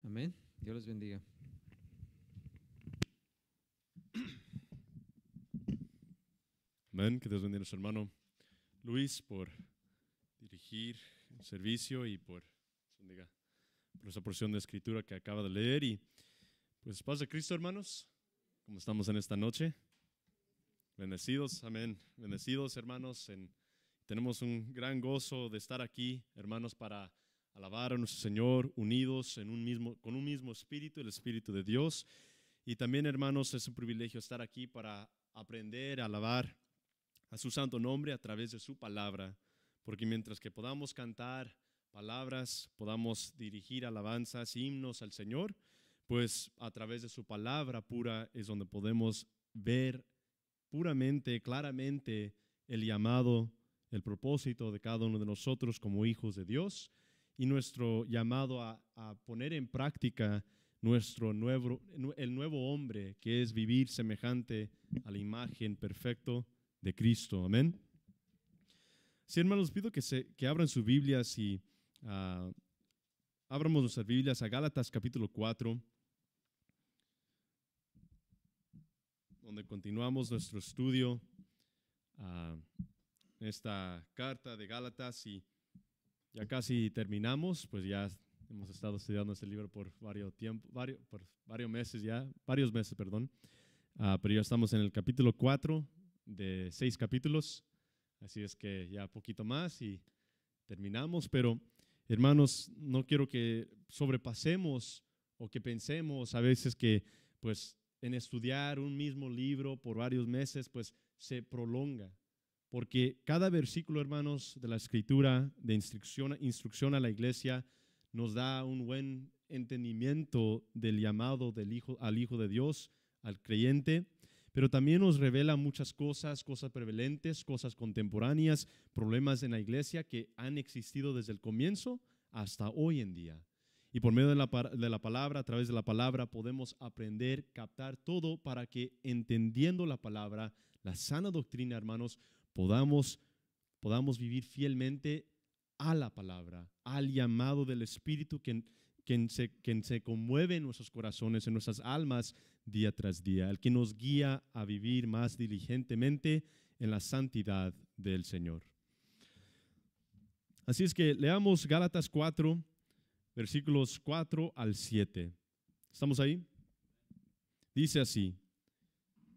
Amén. Dios les bendiga. Amén. Que Dios bendiga a nuestro hermano Luis por dirigir el servicio y por esa porción de escritura que acaba de leer. Y pues paz de Cristo, hermanos, como estamos en esta noche. Bendecidos, amén. Bendecidos, hermanos. Tenemos un gran gozo de estar aquí, hermanos, para alabar a nuestro Señor, unidos con un mismo espíritu, el Espíritu de Dios. Y también, hermanos, es un privilegio estar aquí para aprender a alabar a su santo nombre a través de su palabra, porque mientras que podamos cantar palabras, podamos dirigir alabanzas, himnos al Señor, pues a través de su palabra pura es donde podemos ver puramente, claramente el llamado, el propósito de cada uno de nosotros como hijos de Dios y nuestro llamado a poner en práctica el nuevo hombre, que es vivir semejante a la imagen perfecta de Cristo. Amén. Sí, hermanos, pido que abran sus Biblias y abramos nuestras Biblias a Gálatas capítulo 4, donde continuamos nuestro estudio esta carta de Gálatas y ya casi terminamos, pues ya hemos estado estudiando este libro por varios meses, pero ya estamos en el capítulo 4 de 6 capítulos, así es que ya poquito más y terminamos, pero hermanos, no quiero que sobrepasemos o que pensemos a veces que pues en estudiar un mismo libro por varios meses pues se prolonga, porque cada versículo, hermanos, de la Escritura de instrucción a la iglesia nos da un buen entendimiento del llamado al Hijo de Dios, al creyente, pero también nos revela muchas cosas prevalentes, cosas contemporáneas, problemas en la iglesia que han existido desde el comienzo hasta hoy en día. Y por medio de la palabra, a través de la palabra, podemos aprender, captar todo para que, entendiendo la palabra, la sana doctrina, hermanos, podamos vivir fielmente a la palabra, al llamado del Espíritu quien se conmueve en nuestros corazones, en nuestras almas día tras día, el que nos guía a vivir más diligentemente en la santidad del Señor. Así es que leamos Gálatas 4, versículos 4 al 7. ¿Estamos ahí? Dice así: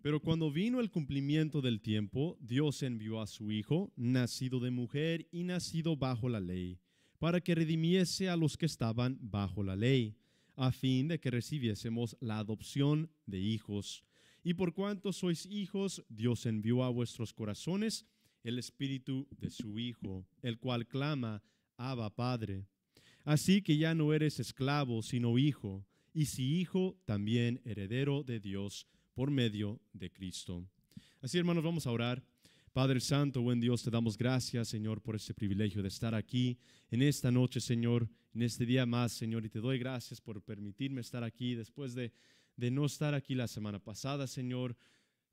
pero cuando vino el cumplimiento del tiempo, Dios envió a su Hijo, nacido de mujer y nacido bajo la ley, para que redimiese a los que estaban bajo la ley, a fin de que recibiésemos la adopción de hijos. Y por cuanto sois hijos, Dios envió a vuestros corazones el Espíritu de su Hijo, el cual clama: Abba, Padre. Así que ya no eres esclavo, sino hijo, y si hijo, también heredero de Dios por medio de Cristo. Así, hermanos, vamos a orar. Padre Santo, buen Dios, te damos gracias, Señor, por este privilegio de estar aquí en esta noche, Señor, en este día más, Señor, y te doy gracias por permitirme estar aquí después de no estar aquí la semana pasada, Señor,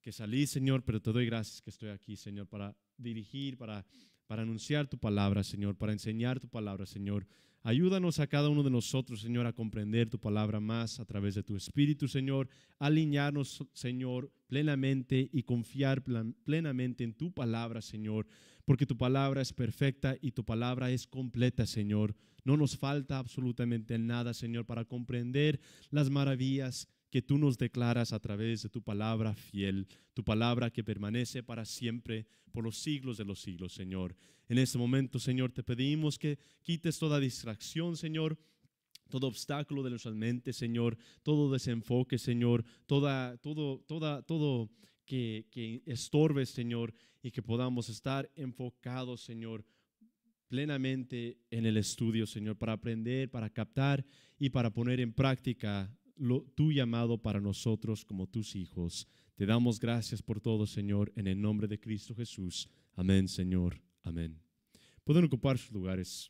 que salí, Señor, pero te doy gracias que estoy aquí, Señor, para dirigir, para anunciar tu palabra, Señor, para enseñar tu palabra, Señor. Ayúdanos a cada uno de nosotros, Señor, a comprender tu palabra más a través de tu Espíritu, Señor, alinearnos, Señor, plenamente y confiar plenamente en tu palabra, Señor, porque tu palabra es perfecta y tu palabra es completa, Señor. No nos falta absolutamente nada, Señor, para comprender las maravillas que tú nos declaras a través de tu palabra fiel, tu palabra que permanece para siempre, por los siglos de los siglos, Señor. En este momento, Señor, te pedimos que quites toda distracción, Señor, todo obstáculo de nuestras mentes, Señor, todo desenfoque, Señor, todo que estorbe, Señor, y que podamos estar enfocados, Señor, plenamente en el estudio, Señor, para aprender, para captar y para poner en práctica tu llamado para nosotros como tus hijos. Te damos gracias por todo, Señor, en el nombre de Cristo Jesús. Amén, Señor. Amén. Pueden ocupar sus lugares.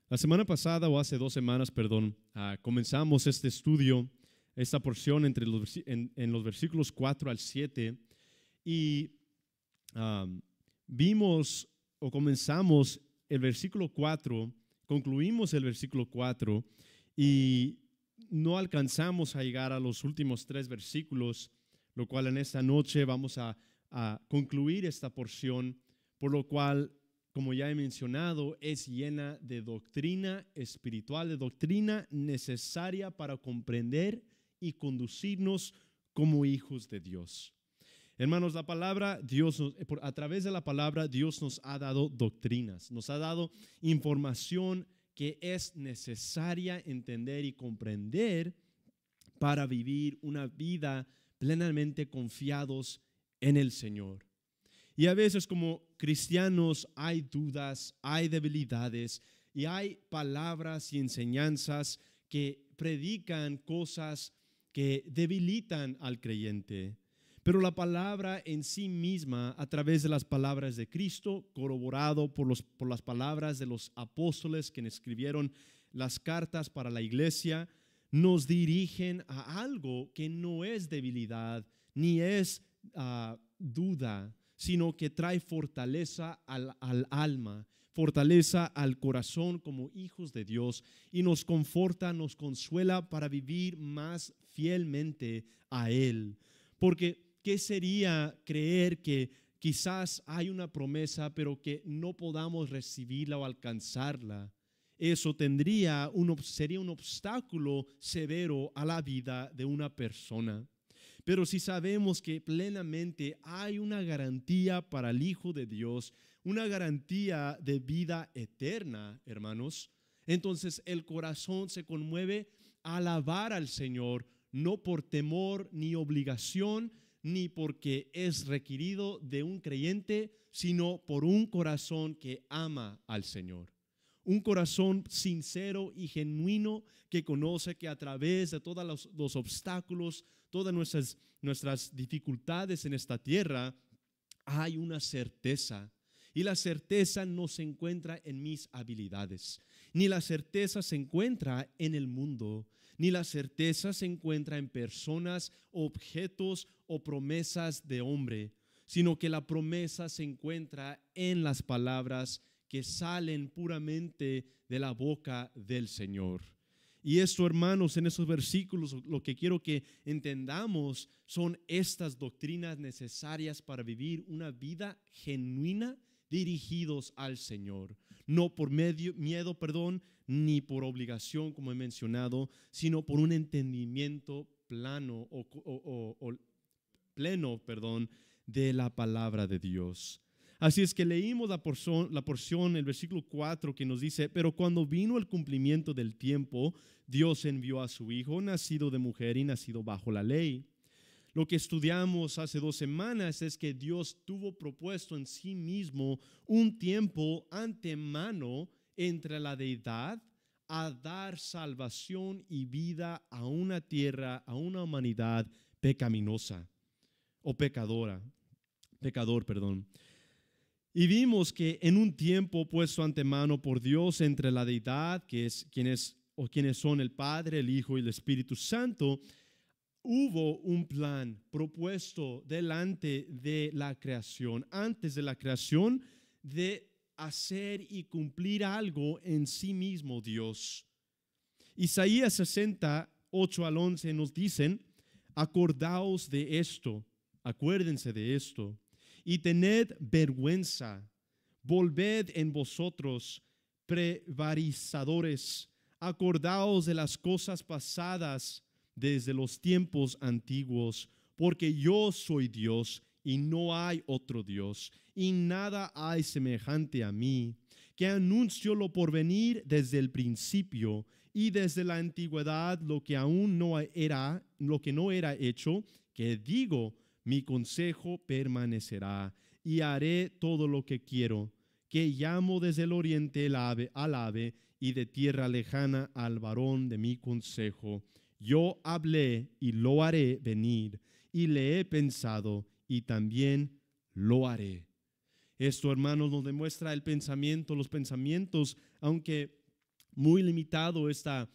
La semana pasada, o hace 2 semanas, perdón, comenzamos este estudio, esta porción en los versículos 4 al 7, y vimos o comenzamos el versículo 4, concluimos el versículo 4 y no alcanzamos a llegar a los últimos 3 versículos, lo cual en esta noche vamos a concluir esta porción, por lo cual, como ya he mencionado, es llena de doctrina espiritual, de doctrina necesaria para comprender y conducirnos como hijos de Dios. Hermanos, la palabra, a través de la palabra, Dios nos ha dado doctrinas, nos ha dado información que es necesaria entender y comprender para vivir una vida plenamente confiados en el Señor. Y a veces como cristianos hay dudas, hay debilidades y hay palabras y enseñanzas que predican cosas que debilitan al creyente. Pero la palabra en sí misma, a través de las palabras de Cristo, corroborado por las palabras de los apóstoles que escribieron las cartas para la iglesia, nos dirigen a algo que no es debilidad ni es duda, sino que trae fortaleza al alma, fortaleza al corazón como hijos de Dios y nos conforta, nos consuela para vivir más fielmente a Él. Porque ¿qué sería creer que quizás hay una promesa pero que no podamos recibirla o alcanzarla? Eso sería un obstáculo severo a la vida de una persona. Pero si sabemos que plenamente hay una garantía para el Hijo de Dios, una garantía de vida eterna, hermanos, entonces el corazón se conmueve a alabar al Señor, no por temor ni obligación, ni porque es requerido de un creyente, sino por un corazón que ama al Señor. Un corazón sincero y genuino que conoce que a través de todos los obstáculos, todas nuestras dificultades en esta tierra, hay una certeza. Y la certeza no se encuentra en mis habilidades, ni la certeza se encuentra en el mundo, ni la certeza se encuentra en personas, objetos o promesas de hombre, sino que la promesa se encuentra en las palabras que salen puramente de la boca del Señor. Y esto, hermanos, en esos versículos, lo que quiero que entendamos son estas doctrinas necesarias para vivir una vida genuina dirigidos al Señor. No por miedo, ni por obligación, como he mencionado, sino por un entendimiento pleno de la palabra de Dios. Así es que leímos la porción, el versículo 4 que nos dice, pero cuando vino el cumplimiento del tiempo, Dios envió a su Hijo, nacido de mujer y nacido bajo la ley. Lo que estudiamos hace 2 semanas es que Dios tuvo propuesto en sí mismo un tiempo antemano entre la deidad a dar salvación y vida a una tierra, a una humanidad pecaminosa o pecador. Y vimos que en un tiempo puesto antemano por Dios entre la deidad, quienes son el Padre, el Hijo y el Espíritu Santo, hubo un plan propuesto delante de la creación, antes de la creación, de hacer y cumplir algo en sí mismo Dios. Isaías 68 al 11 nos dicen, acordaos de esto, acuérdense de esto, y tened vergüenza, volved en vosotros, prevaricadores, acordaos de las cosas pasadas desde los tiempos antiguos, porque yo soy Dios y no hay otro Dios, y nada hay semejante a mí, que anuncio lo porvenir desde el principio y desde la antigüedad lo que no era hecho, que digo, mi consejo permanecerá y haré todo lo que quiero, que llamo desde el oriente al ave y de tierra lejana al varón de mi consejo. Yo hablé y lo haré venir, y le he pensado y también lo haré. Esto, hermanos, nos demuestra los pensamientos, aunque muy limitado esta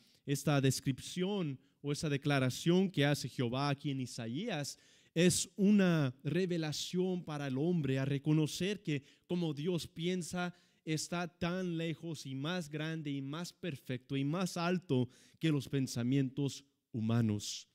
descripción o esta declaración que hace Jehová aquí en Isaías, Es una revelación para el hombre a reconocer que como Dios piensa está tan lejos y más grande y más perfecto y más alto que los pensamientos humanos.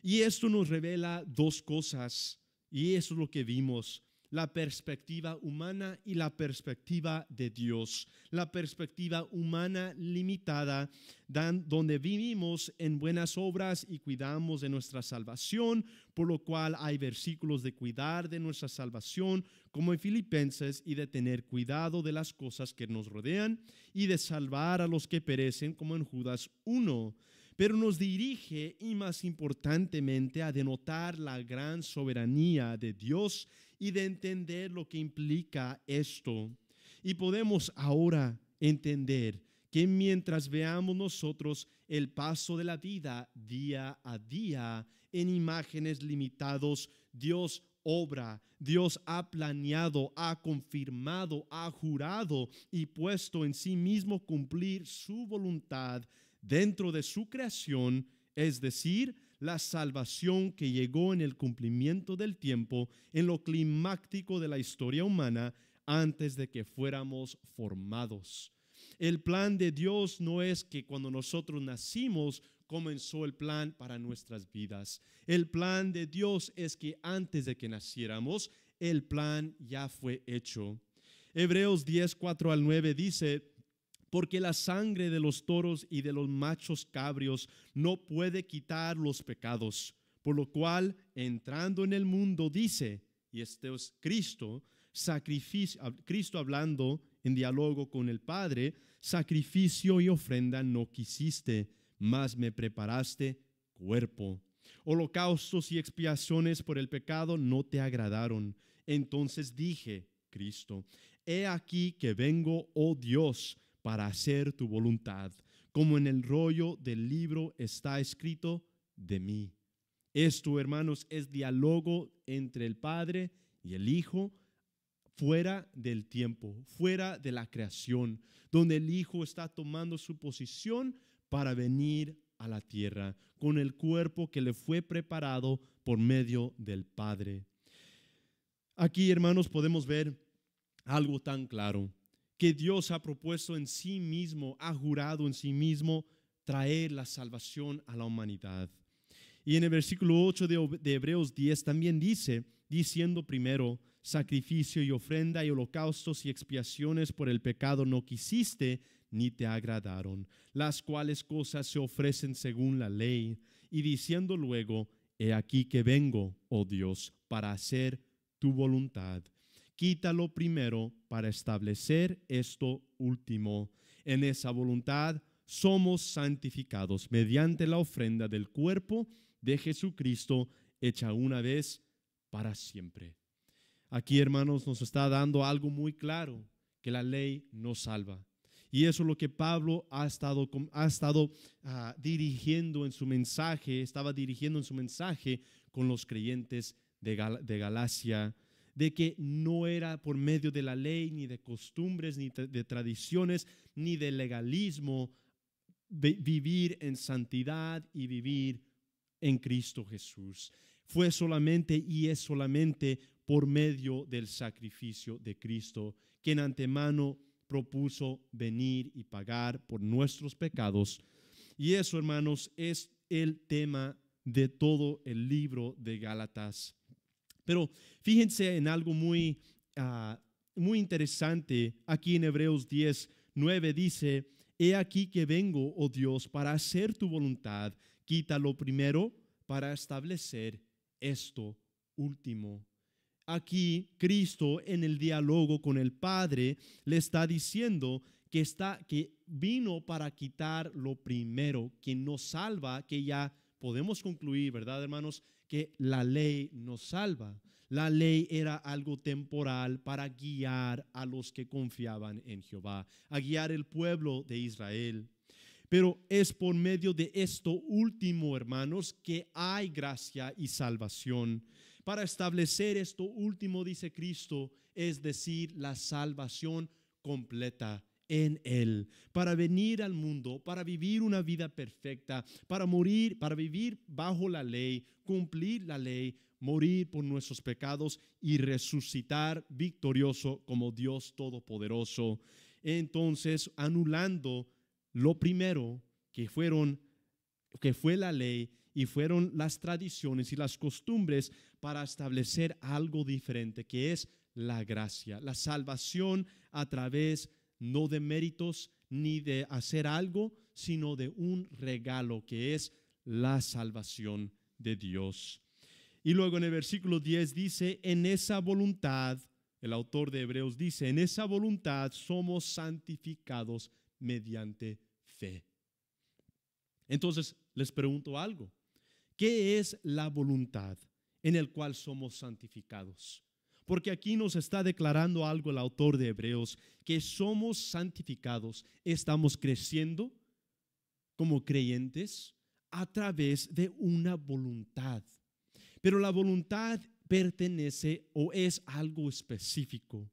Y esto nos revela dos cosas, y eso es lo que vimos: la perspectiva humana y la perspectiva de Dios. La perspectiva humana limitada, donde vivimos en buenas obras y cuidamos de nuestra salvación, por lo cual hay versículos de cuidar de nuestra salvación, como en Filipenses, y de tener cuidado de las cosas que nos rodean y de salvar a los que perecen, como en Judas 1. Pero nos dirige, y más importantemente, a denotar la gran soberanía de Dios y de entender lo que implica esto. Y podemos ahora entender que mientras veamos nosotros el paso de la vida día a día en imágenes limitados, Dios obra, Dios ha planeado, ha confirmado, ha jurado y puesto en sí mismo cumplir su voluntad dentro de su creación, es decir, la salvación que llegó en el cumplimiento del tiempo, en lo climático de la historia humana, antes de que fuéramos formados. El plan de Dios no es que cuando nosotros nacimos comenzó el plan para nuestras vidas. El plan de Dios es que antes de que naciéramos, el plan ya fue hecho. Hebreos 10, 4 al 9 dice: porque la sangre de los toros y de los machos cabrios no puede quitar los pecados, por lo cual, entrando en el mundo, dice, y este es Cristo, Cristo hablando en diálogo con el Padre: sacrificio y ofrenda no quisiste, mas me preparaste cuerpo. Holocaustos y expiaciones por el pecado no te agradaron. Entonces dije, Cristo, he aquí que vengo, oh Dios, para hacer tu voluntad, como en el rollo del libro está escrito de mí. Esto, hermanos, es diálogo entre el Padre y el Hijo fuera del tiempo, fuera de la creación, donde el Hijo está tomando su posición para venir a la tierra con el cuerpo que le fue preparado por medio del Padre. Aquí, hermanos, podemos ver algo tan claro: que Dios ha propuesto en sí mismo, ha jurado en sí mismo traer la salvación a la humanidad. Y en el versículo 8 de Hebreos 10 también dice, diciendo primero, sacrificio y ofrenda y holocaustos y expiaciones por el pecado no quisiste, ni te agradaron, las cuales cosas se ofrecen según la ley. Y diciendo luego, he aquí que vengo, oh Dios, para hacer tu voluntad. Quítalo primero para establecer esto último. En esa voluntad somos santificados mediante la ofrenda del cuerpo de Jesucristo, hecha una vez para siempre. Aquí, hermanos, nos está dando algo muy claro: que la ley no salva. Y eso es lo que Pablo ha estado dirigiendo en su mensaje, estaba dirigiendo en su mensaje con los creyentes de Galacia, de que no era por medio de la ley, ni de costumbres, ni de tradiciones, ni de legalismo, vivir en santidad y vivir en Cristo Jesús. Fue solamente y es solamente por medio del sacrificio de Cristo, que en antemano propuso venir y pagar por nuestros pecados. Y eso, hermanos, es el tema de todo el libro de Gálatas. Pero fíjense en algo muy interesante. Aquí en Hebreos 10, 9 dice: he aquí que vengo, oh Dios, para hacer tu voluntad. Quítalo primero para establecer esto último. Aquí Cristo, en el diálogo con el Padre, le está diciendo que vino para quitar lo primero, que nos salva, que ya podemos concluir, ¿verdad, hermanos?, que la ley nos salva. La ley era algo temporal para guiar a los que confiaban en Jehová, a guiar el pueblo de Israel. Pero es por medio de esto último, hermanos, que hay gracia y salvación. Para establecer esto último, dice Cristo, es decir, la salvación completa en Él, para venir al mundo, para vivir una vida perfecta, para morir, para vivir bajo la ley, cumplir la ley, morir por nuestros pecados y resucitar victorioso como Dios Todopoderoso. Entonces, anulando lo primero que fue la ley y fueron las tradiciones y las costumbres para establecer algo diferente, que es la gracia, la salvación a través no de méritos ni de hacer algo, sino de un regalo que es la salvación de Dios. Y luego en el versículo 10 dice, en esa voluntad, el autor de Hebreos dice, en esa voluntad somos santificados mediante fe. Entonces les pregunto algo, ¿qué es la voluntad en el cual somos santificados? Porque aquí nos está declarando algo el autor de Hebreos, que somos santificados, estamos creciendo como creyentes a través de una voluntad. Pero la voluntad pertenece o es algo específico.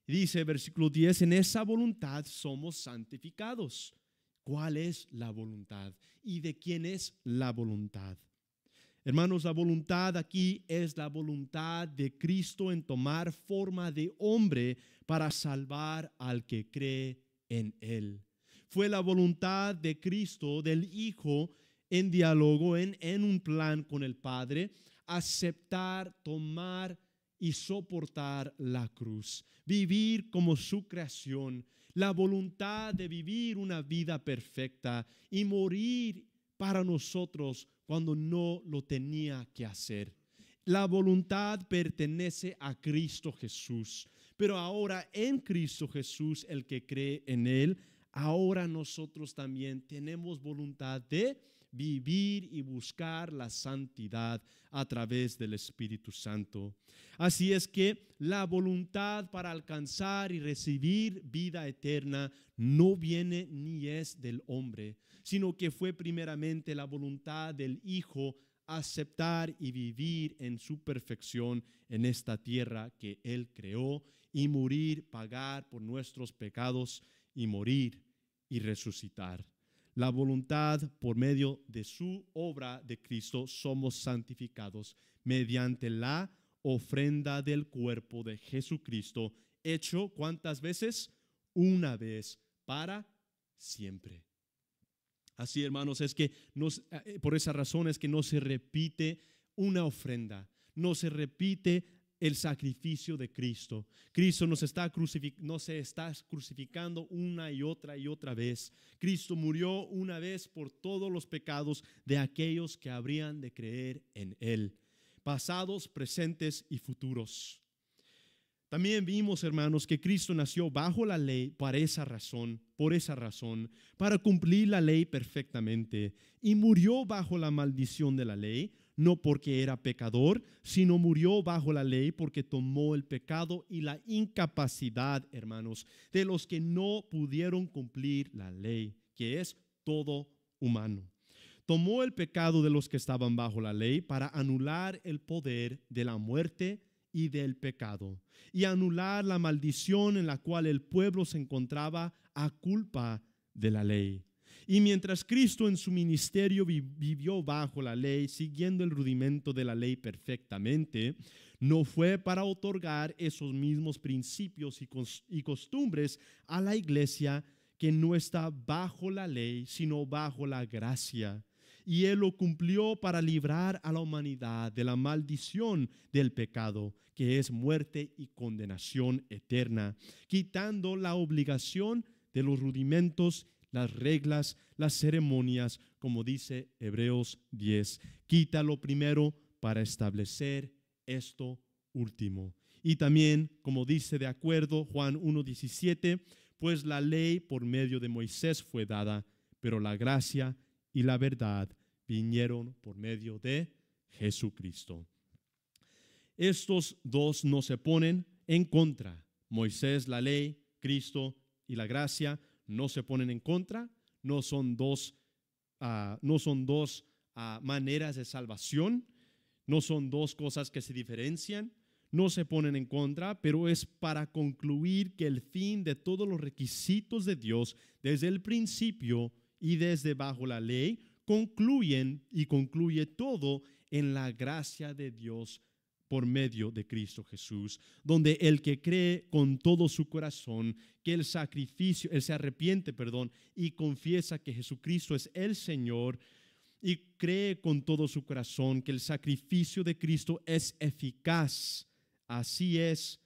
Dice versículo 10, en esa voluntad somos santificados. ¿Cuál es la voluntad? ¿Y de quién es la voluntad? Hermanos, la voluntad aquí es la voluntad de Cristo en tomar forma de hombre para salvar al que cree en Él. Fue la voluntad de Cristo, del Hijo, en diálogo, en un plan con el Padre, aceptar, tomar y soportar la cruz, vivir como su creación, la voluntad de vivir una vida perfecta y morir para nosotros cuando no lo tenía que hacer. La voluntad pertenece a Cristo Jesús, pero ahora en Cristo Jesús, el que cree en Él, ahora nosotros también tenemos voluntad de vivir y buscar la santidad a través del Espíritu Santo. Así es que la voluntad para alcanzar y recibir vida eterna no viene ni es del hombre, sino que fue primeramente la voluntad del Hijo aceptar y vivir en su perfección en esta tierra que Él creó y morir, pagar por nuestros pecados y morir y resucitar. La voluntad por medio de su obra de Cristo somos santificados mediante la ofrenda del cuerpo de Jesucristo, hecho ¿cuántas veces? Una vez para siempre. Así, hermanos, es que por esa razón es que no se repite una ofrenda, no se repite el sacrificio de Cristo. Cristo no se está crucificando una y otra vez. Cristo murió una vez por todos los pecados de aquellos que habrían de creer en Él, pasados, presentes y futuros. También vimos, hermanos, que Cristo nació bajo la ley por esa razón, para cumplir la ley perfectamente, y murió bajo la maldición de la ley, no porque era pecador, sino murió bajo la ley porque tomó el pecado y la incapacidad, hermanos, de los que no pudieron cumplir la ley, que es todo humano. Tomó el pecado de los que estaban bajo la ley para anular el poder de la muerte y del pecado, y anular la maldición en la cual el pueblo se encontraba a culpa de la ley. Y mientras Cristo en su ministerio vivió bajo la ley, siguiendo el rudimento de la ley perfectamente, no fue para otorgar esos mismos principios y costumbres a la iglesia que no está bajo la ley, sino bajo la gracia. Y Él lo cumplió para librar a la humanidad de la maldición del pecado, que es muerte y condenación eterna, quitando la obligación de los rudimentos, las reglas, las ceremonias, como dice Hebreos 10. Quítalo primero para establecer esto último. Y también, como dice de acuerdo Juan 1:17, pues la ley por medio de Moisés fue dada, pero la gracia y la verdad vinieron por medio de Jesucristo. Estos dos no se ponen en contra. Moisés, la ley, Cristo y la gracia no se ponen en contra. No son dos maneras de salvación. No son dos cosas que se diferencian. No se ponen en contra, pero es para concluir que el fin de todos los requisitos de Dios desde el principio y desde bajo la ley concluye todo en la gracia de Dios por medio de Cristo Jesús, donde el que cree con todo su corazón que el sacrificio, él se arrepiente, y confiesa que Jesucristo es el Señor y cree con todo su corazón que el sacrificio de Cristo es eficaz. Así es,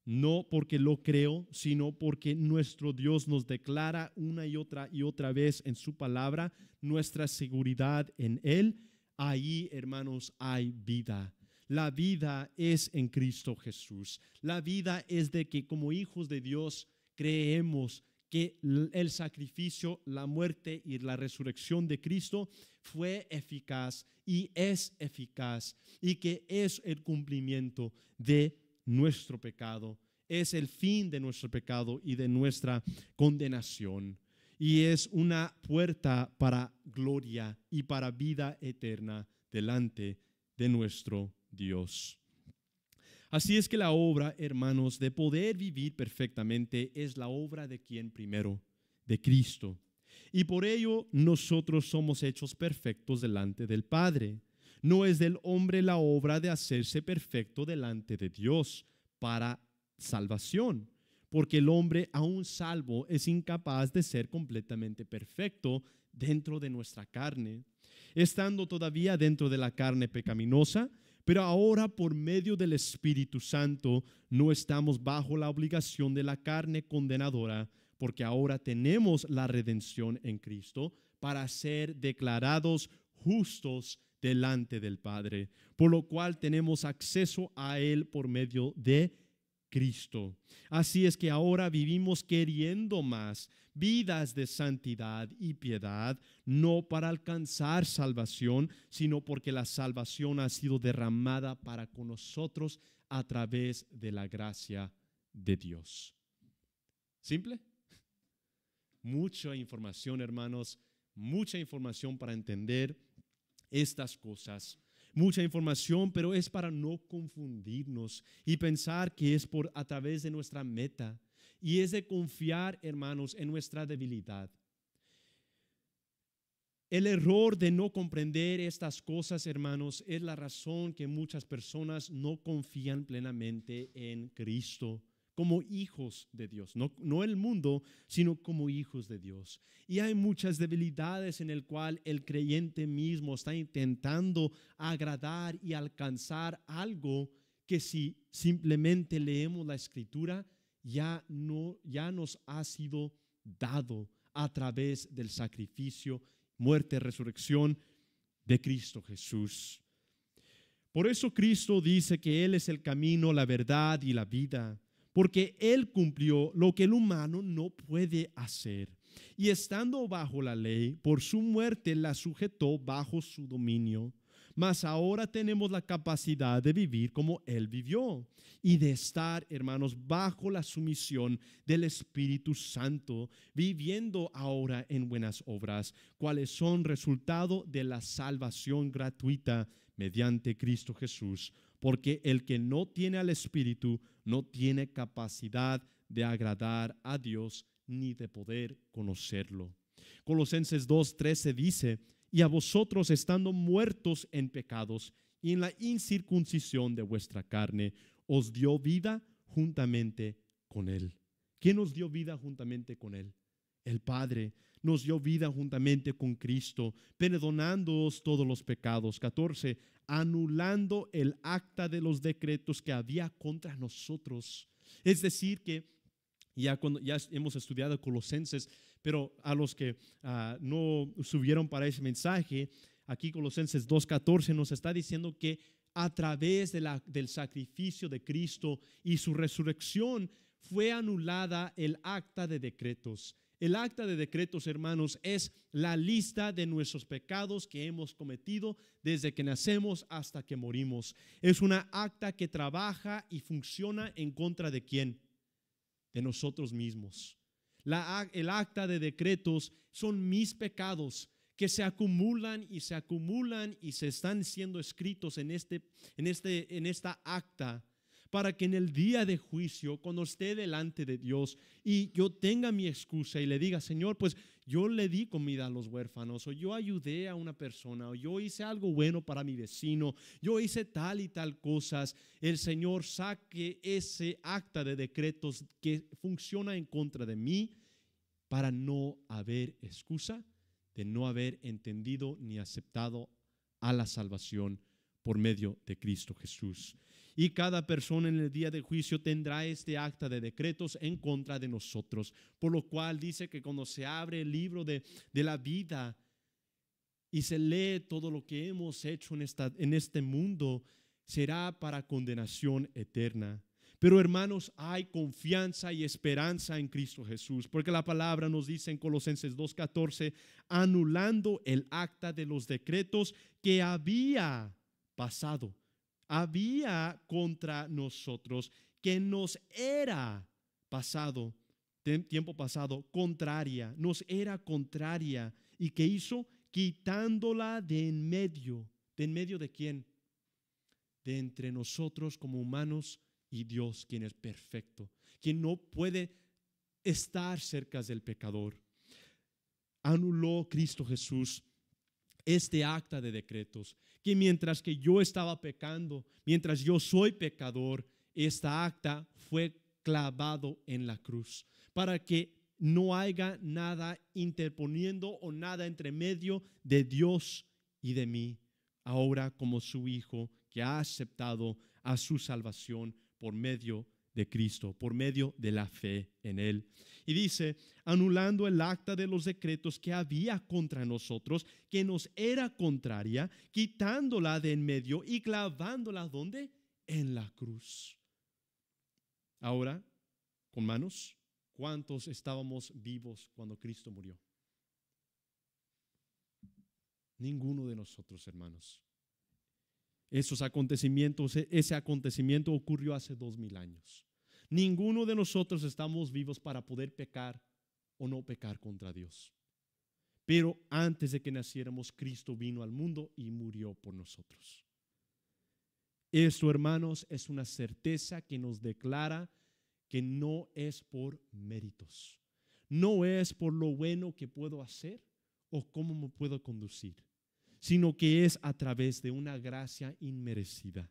no porque lo creo, sino porque nuestro Dios nos declara una y otra vez en su palabra nuestra seguridad en Él. Ahí, hermanos, hay vida. La vida es en Cristo Jesús. La vida es de que como hijos de Dios creemos que el sacrificio, la muerte y la resurrección de Cristo fue eficaz y es eficaz, y que es el cumplimiento de nuestro pecado, es el fin de nuestro pecado y de nuestra condenación, y es una puerta para gloria y para vida eterna delante de nuestro Dios. Así es que la obra, hermanos, de poder vivir perfectamente es la obra de ¿quién primero? De Cristo. Y por ello nosotros somos hechos perfectos delante del Padre. No es del hombre la obra de hacerse perfecto delante de Dios para salvación, porque el hombre aún salvo es incapaz de ser completamente perfecto dentro de nuestra carne, estando todavía dentro de la carne pecaminosa. Pero ahora por medio del Espíritu Santo no estamos bajo la obligación de la carne condenadora, porque ahora tenemos la redención en Cristo para ser declarados justos delante del Padre, por lo cual tenemos acceso a Él por medio de Cristo. Así es que ahora vivimos queriendo más vidas de santidad y piedad, no para alcanzar salvación, sino porque la salvación ha sido derramada para con nosotros a través de la gracia de Dios. ¿Simple? Mucha información, hermanos, mucha información para entender estas cosas. Mucha información, pero es para no confundirnos y pensar que es a través de nuestra meta. Y es de confiar, hermanos, en nuestra debilidad. El error de no comprender estas cosas, hermanos, es la razón que muchas personas no confían plenamente en Cristo como hijos de Dios. No el mundo, sino como hijos de Dios. Y hay muchas debilidades en el cual el creyente mismo está intentando agradar y alcanzar algo que si simplemente leemos la Escritura, ya nos ha sido dado a través del sacrificio, muerte, resurrección de Cristo Jesús. Por eso Cristo dice que Él es el camino, la verdad y la vida, porque Él cumplió lo que el humano no puede hacer. Y estando bajo la ley, por su muerte la sujetó bajo su dominio. Mas ahora tenemos la capacidad de vivir como Él vivió y de estar, hermanos, bajo la sumisión del Espíritu Santo, viviendo ahora en buenas obras, cuales son resultado de la salvación gratuita mediante Cristo Jesús, porque el que no tiene al Espíritu no tiene capacidad de agradar a Dios ni de poder conocerlo. Colosenses 2:13 dice: y a vosotros, estando muertos en pecados y en la incircuncisión de vuestra carne, os dio vida juntamente con Él. ¿Quién nos dio vida juntamente con Él? El Padre nos dio vida juntamente con Cristo, perdonándoos todos los pecados. 14, anulando el acta de los decretos que había contra nosotros. Es decir que ya hemos estudiado Colosenses, pero a los que no subieron para ese mensaje, aquí Colosenses 2:14 nos está diciendo que a través del sacrificio de Cristo y su resurrección fue anulada el acta de decretos. El acta de decretos, hermanos, es la lista de nuestros pecados que hemos cometido desde que nacemos hasta que morimos. Es una acta que trabaja y funciona en contra de ¿quién? De nosotros mismos. El acta de decretos son mis pecados que se acumulan y se están siendo escritos en esta acta para que en el día de juicio, cuando esté delante de Dios y yo tenga mi excusa y le diga, Señor, pues yo le di comida a los huérfanos, o yo ayudé a una persona, o yo hice algo bueno para mi vecino, yo hice tal y tal cosas, el Señor saque ese acta de decretos que funciona en contra de mí para no haber excusa de no haber entendido ni aceptado a la salvación por medio de Cristo Jesús. Y cada persona en el día de juicio tendrá este acta de decretos en contra de nosotros, por lo cual dice que cuando se abre el libro de la vida y se lee todo lo que hemos hecho en este mundo, será para condenación eterna. Pero hermanos, hay confianza y esperanza en Cristo Jesús, porque la palabra nos dice en Colosenses 2:14, anulando el acta de los decretos que había pasado, había contra nosotros, que nos era pasado, tiempo pasado, contraria, nos era contraria. ¿Y qué hizo? Quitándola de en medio. ¿De en medio de quién? De entre nosotros como humanos y Dios, quien es perfecto, quien no puede estar cerca del pecador. Anuló Cristo Jesús este acta de decretos, que mientras que yo estaba pecando, mientras yo soy pecador, esta acta fue clavado en la cruz, para que no haya nada interponiendo o nada entre medio de Dios y de mí, ahora como su hijo que ha aceptado a su salvación por medio de Cristo, por medio de la fe en Él. Y dice, anulando el acta de los decretos que había contra nosotros, que nos era contraria, quitándola de en medio y clavándola, ¿dónde? En la cruz. Ahora, con manos, ¿cuántos estábamos vivos cuando Cristo murió? Ninguno de nosotros, hermanos. Ese acontecimiento ocurrió hace 2000 años. Ninguno de nosotros estamos vivos para poder pecar o no pecar contra Dios. Pero antes de que naciéramos, Cristo vino al mundo y murió por nosotros. Esto, hermanos, es una certeza que nos declara que no es por méritos, no es por lo bueno que puedo hacer o cómo me puedo conducir, sino que es a través de una gracia inmerecida.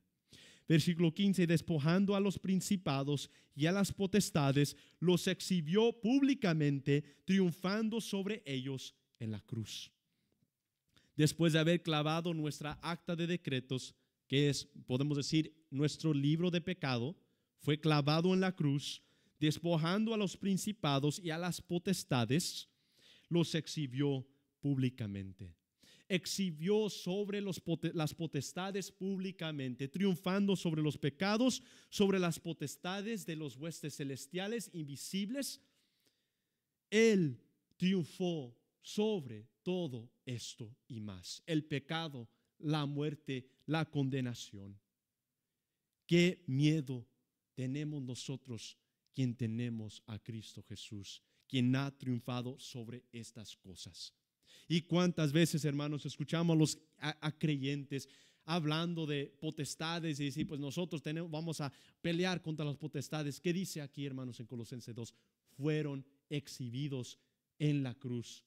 Versículo 15, despojando a los principados y a las potestades, los exhibió públicamente, triunfando sobre ellos en la cruz. Después de haber clavado nuestra acta de decretos, que es, podemos decir, nuestro libro de pecado, fue clavado en la cruz, despojando a los principados y a las potestades, los exhibió públicamente. Exhibió sobre las potestades públicamente, triunfando sobre los pecados, sobre las potestades de los huestes celestiales invisibles. Él triunfó sobre todo esto y más: el pecado, la muerte, la condenación. Qué miedo tenemos nosotros quien tenemos a Cristo Jesús, quien ha triunfado sobre estas cosas. Y cuántas veces, hermanos, escuchamos a creyentes hablando de potestades y decir, pues nosotros vamos a pelear contra las potestades. ¿Qué dice aquí, hermanos, en Colosenses 2? Fueron exhibidos en la cruz,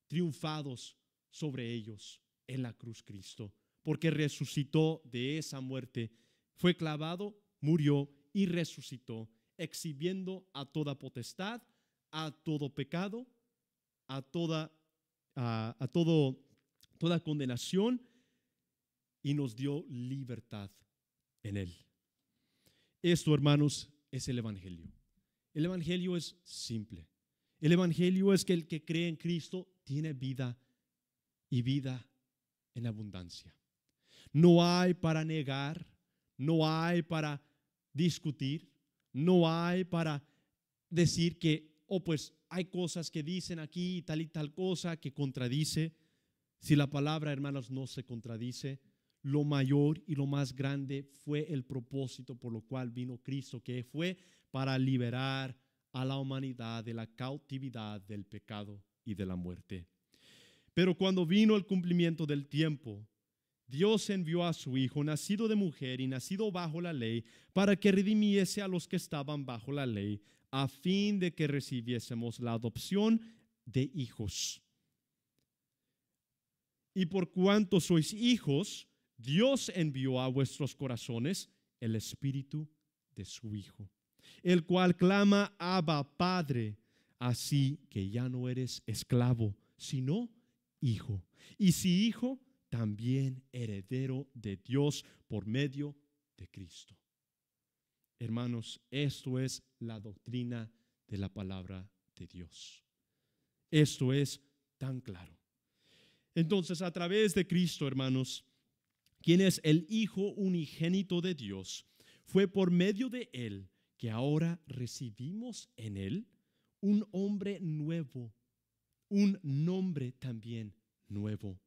triunfados sobre ellos en la cruz Cristo, porque resucitó de esa muerte, fue clavado, murió y resucitó, exhibiendo a toda potestad, a todo pecado, a toda condenación, y nos dio libertad en Él. Esto, hermanos, es el Evangelio. El Evangelio es simple. El Evangelio es que el que cree en Cristo tiene vida y vida en abundancia. No hay para negar, no hay para discutir, no hay para decir que, pues hay cosas que dicen aquí y tal cosa que contradice. Si la palabra, hermanos, no se contradice, lo mayor y lo más grande fue el propósito por lo cual vino Cristo, que fue para liberar a la humanidad de la cautividad del pecado y de la muerte. Pero cuando vino el cumplimiento del tiempo, Dios envió a su Hijo, nacido de mujer y nacido bajo la ley, para que redimiese a los que estaban bajo la ley, a fin de que recibiésemos la adopción de hijos. Y por cuanto sois hijos, Dios envió a vuestros corazones el Espíritu de su Hijo, el cual clama: Abba, Padre. Así que ya no eres esclavo, sino hijo. Y si hijo, también heredero de Dios por medio de Cristo. Hermanos, esto es la doctrina de la palabra de Dios. Esto es tan claro. Entonces, a través de Cristo, hermanos, quien es el Hijo unigénito de Dios, fue por medio de Él que ahora recibimos en Él un hombre nuevo, un nombre también nuevo,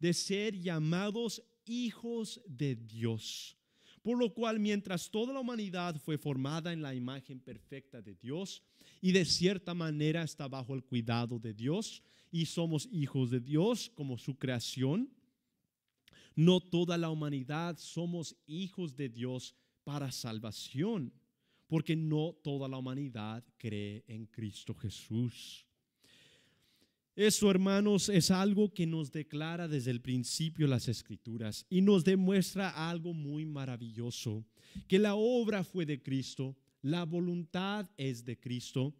de ser llamados hijos de Dios. Por lo cual, mientras toda la humanidad fue formada en la imagen perfecta de Dios y de cierta manera está bajo el cuidado de Dios y somos hijos de Dios como su creación, no toda la humanidad somos hijos de Dios para salvación, porque no toda la humanidad cree en Cristo Jesús. Eso, hermanos, es algo que nos declara desde el principio las Escrituras y nos demuestra algo muy maravilloso, que la obra fue de Cristo, la voluntad es de Cristo,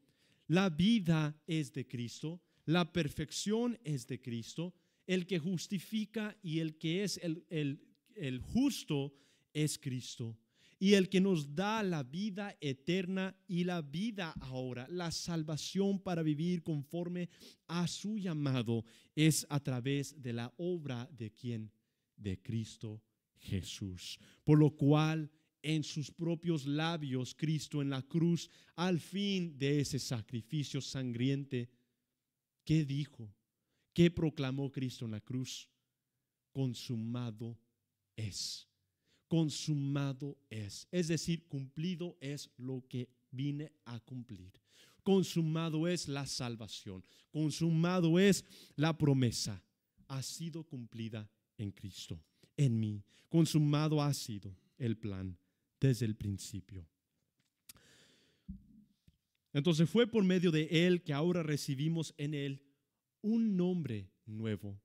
la vida es de Cristo, la perfección es de Cristo, el que justifica y el que es el justo es Cristo. Y el que nos da la vida eterna y la vida ahora, la salvación para vivir conforme a su llamado, es a través de la obra de ¿quién? De Cristo Jesús. Por lo cual, en sus propios labios, Cristo en la cruz, al fin de ese sacrificio sangriente, ¿qué dijo? ¿Qué proclamó Cristo en la cruz? Consumado es. Consumado es. Es decir, cumplido es lo que vine a cumplir. Consumado es la salvación. Consumado es la promesa. Ha sido cumplida en Cristo, en mí. Consumado ha sido el plan desde el principio. Entonces fue por medio de Él que ahora recibimos en Él un nombre nuevo,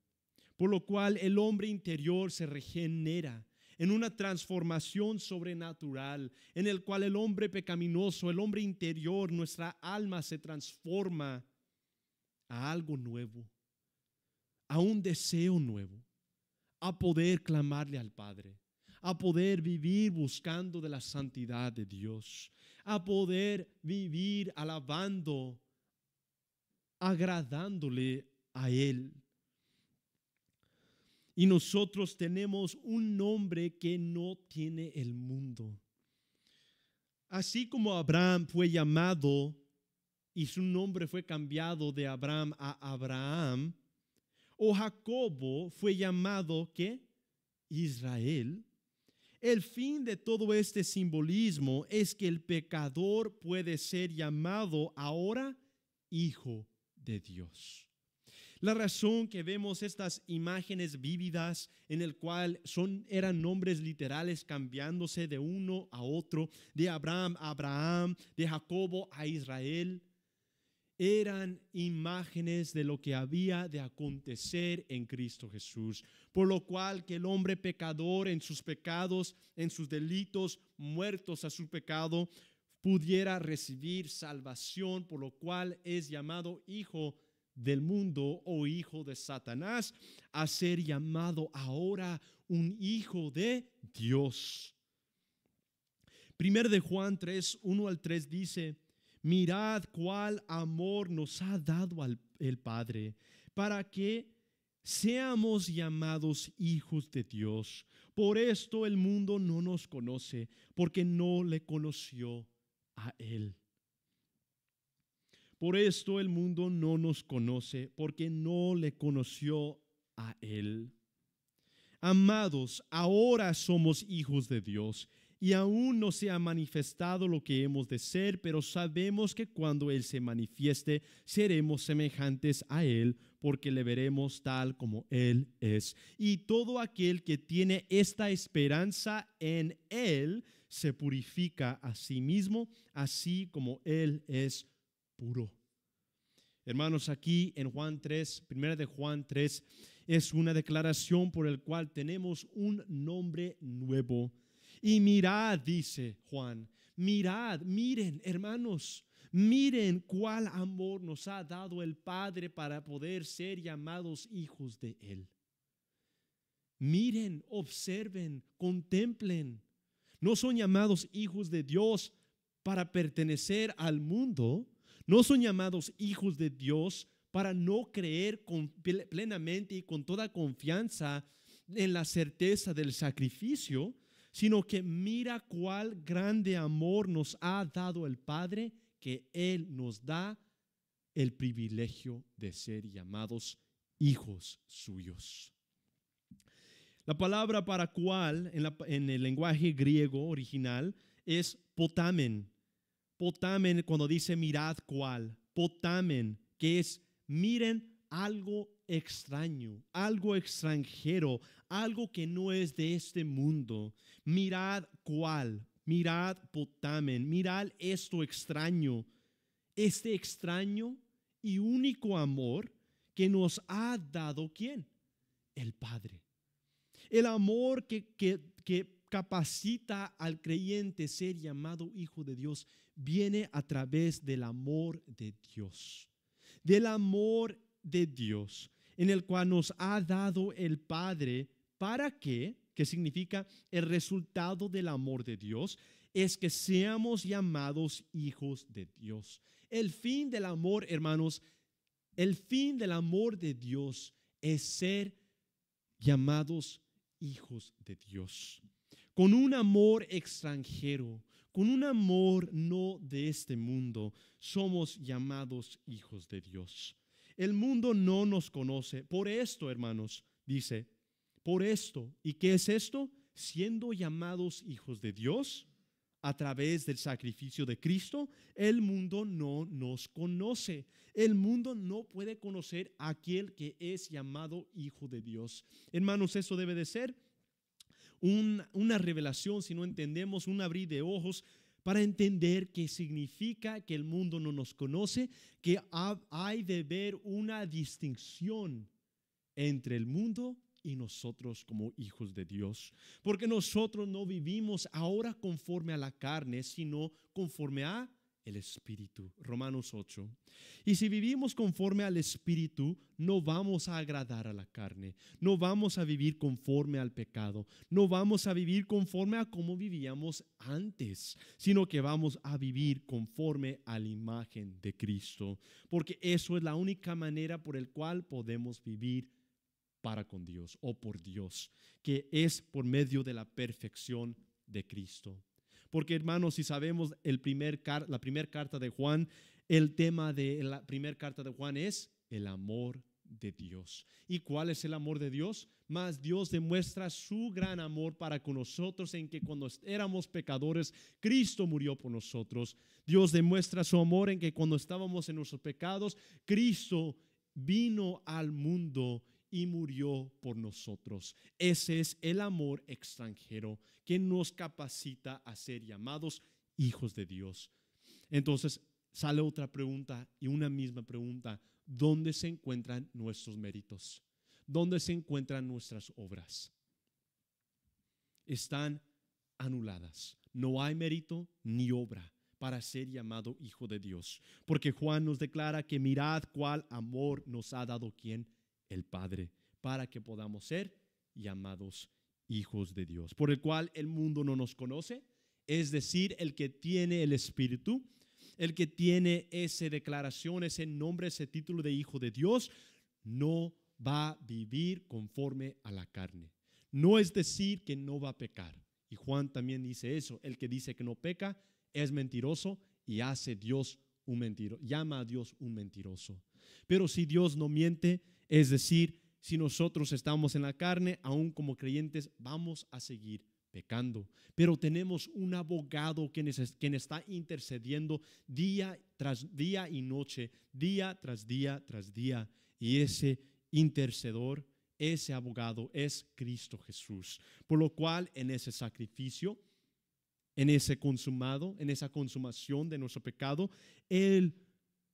por lo cual el hombre interior se regenera en una transformación sobrenatural, en el cual el hombre pecaminoso, el hombre interior, nuestra alma se transforma a algo nuevo, a un deseo nuevo, a poder clamarle al Padre, a poder vivir buscando de la santidad de Dios, a poder vivir alabando, agradándole a Él. Y nosotros tenemos un nombre que no tiene el mundo. Así como Abraham fue llamado y su nombre fue cambiado de Abraham a Abraham, o Jacobo fue llamado ¿qué? Israel. El fin de todo este simbolismo es que el pecador puede ser llamado ahora hijo de Dios. La razón que vemos estas imágenes vívidas en el cual eran nombres literales cambiándose de uno a otro, de Abraham a Abraham, de Jacobo a Israel, eran imágenes de lo que había de acontecer en Cristo Jesús, por lo cual que el hombre pecador en sus pecados, en sus delitos, muertos a su pecado, pudiera recibir salvación, por lo cual es llamado hijo del mundo o hijo de Satanás, a ser llamado ahora un hijo de Dios. 1 de Juan 3, 1 al 3 dice: mirad cuál amor nos ha dado el Padre, para que seamos llamados hijos de Dios. Por esto el mundo no nos conoce, porque no le conoció a Él. Por esto el mundo no nos conoce, porque no le conoció a Él. Amados, ahora somos hijos de Dios, y aún no se ha manifestado lo que hemos de ser, pero sabemos que cuando Él se manifieste, seremos semejantes a Él, porque le veremos tal como Él es. Y todo aquel que tiene esta esperanza en Él, se purifica a sí mismo, así como Él es puro. Hermanos, aquí en Juan 3, primera de Juan 3, es una declaración por el cual tenemos un nombre nuevo. Y mirad, dice Juan, mirad, miren, hermanos, miren cuál amor nos ha dado el Padre para poder ser llamados hijos de Él. Miren, observen, contemplen. No son llamados hijos de Dios para pertenecer al mundo. No son llamados hijos de Dios para no creer plenamente y con toda confianza en la certeza del sacrificio, sino que mira cuál grande amor nos ha dado el Padre, que Él nos da el privilegio de ser llamados hijos suyos. La palabra para cuál en el lenguaje griego original es potamen. Potamen cuando dice mirad cuál. Potamen, que es miren algo extraño, algo extranjero, algo que no es de este mundo. Mirad cuál, mirad potamen, mirad esto extraño, este extraño y único amor que nos ha dado ¿quién? El Padre. El amor que capacita al creyente ser llamado hijo de Dios viene a través del amor de Dios. Del amor de Dios en el cual nos ha dado el Padre. ¿Para qué? ¿Qué significa? El resultado del amor de Dios es que seamos llamados hijos de Dios. El fin del amor, hermanos, el fin del amor de Dios es ser llamados hijos de Dios. Con un amor extranjero, con un amor no de este mundo, somos llamados hijos de Dios. El mundo no nos conoce. Por esto, hermanos, dice, por esto. ¿Y qué es esto? Siendo llamados hijos de Dios a través del sacrificio de Cristo, el mundo no nos conoce. El mundo no puede conocer a aquel que es llamado hijo de Dios. Hermanos, eso debe de ser una revelación, si no entendemos, un abrir de ojos para entender qué significa que el mundo no nos conoce, que hay de ver una distinción entre el mundo y nosotros como hijos de Dios, porque nosotros no vivimos ahora conforme a la carne, sino conforme a el Espíritu. Romanos 8. Y si vivimos conforme al Espíritu, no vamos a agradar a la carne, no vamos a vivir conforme al pecado, no vamos a vivir conforme a cómo vivíamos antes, sino que vamos a vivir conforme a la imagen de Cristo, porque eso es la única manera por el cual podemos vivir para con Dios o por Dios, que es por medio de la perfección de Cristo. Porque, hermanos, si sabemos la primera carta de Juan, el tema de la primera carta de Juan es el amor de Dios. ¿Y cuál es el amor de Dios? Más Dios demuestra su gran amor para con nosotros en que cuando éramos pecadores, Cristo murió por nosotros. Dios demuestra su amor en que cuando estábamos en nuestros pecados, Cristo vino al mundo y murió por nosotros. Ese es el amor extranjero que nos capacita a ser llamados hijos de Dios. Entonces sale otra pregunta y una misma pregunta: ¿dónde se encuentran nuestros méritos? ¿Dónde se encuentran nuestras obras? Están anuladas. No hay mérito ni obra para ser llamado hijo de Dios, porque Juan nos declara que mirad cuál amor nos ha dado ¿quién? El Padre, para que podamos ser llamados hijos de Dios, por el cual el mundo no nos conoce, es decir, el que tiene el Espíritu, el que tiene esa declaración, ese nombre, ese título de hijo de Dios, no va a vivir conforme a la carne. No es decir que no va a pecar. Y Juan también dice eso: el que dice que no peca es mentiroso y hace Dios un mentiroso, llama a Dios un mentiroso. Pero si Dios no miente, es decir, si nosotros estamos en la carne, aún como creyentes, vamos a seguir pecando. Pero tenemos un abogado quien está intercediendo día tras día y noche, día tras día tras día. Y ese intercedor, ese abogado es Cristo Jesús. Por lo cual en ese sacrificio, en esa consumación de nuestro pecado, Él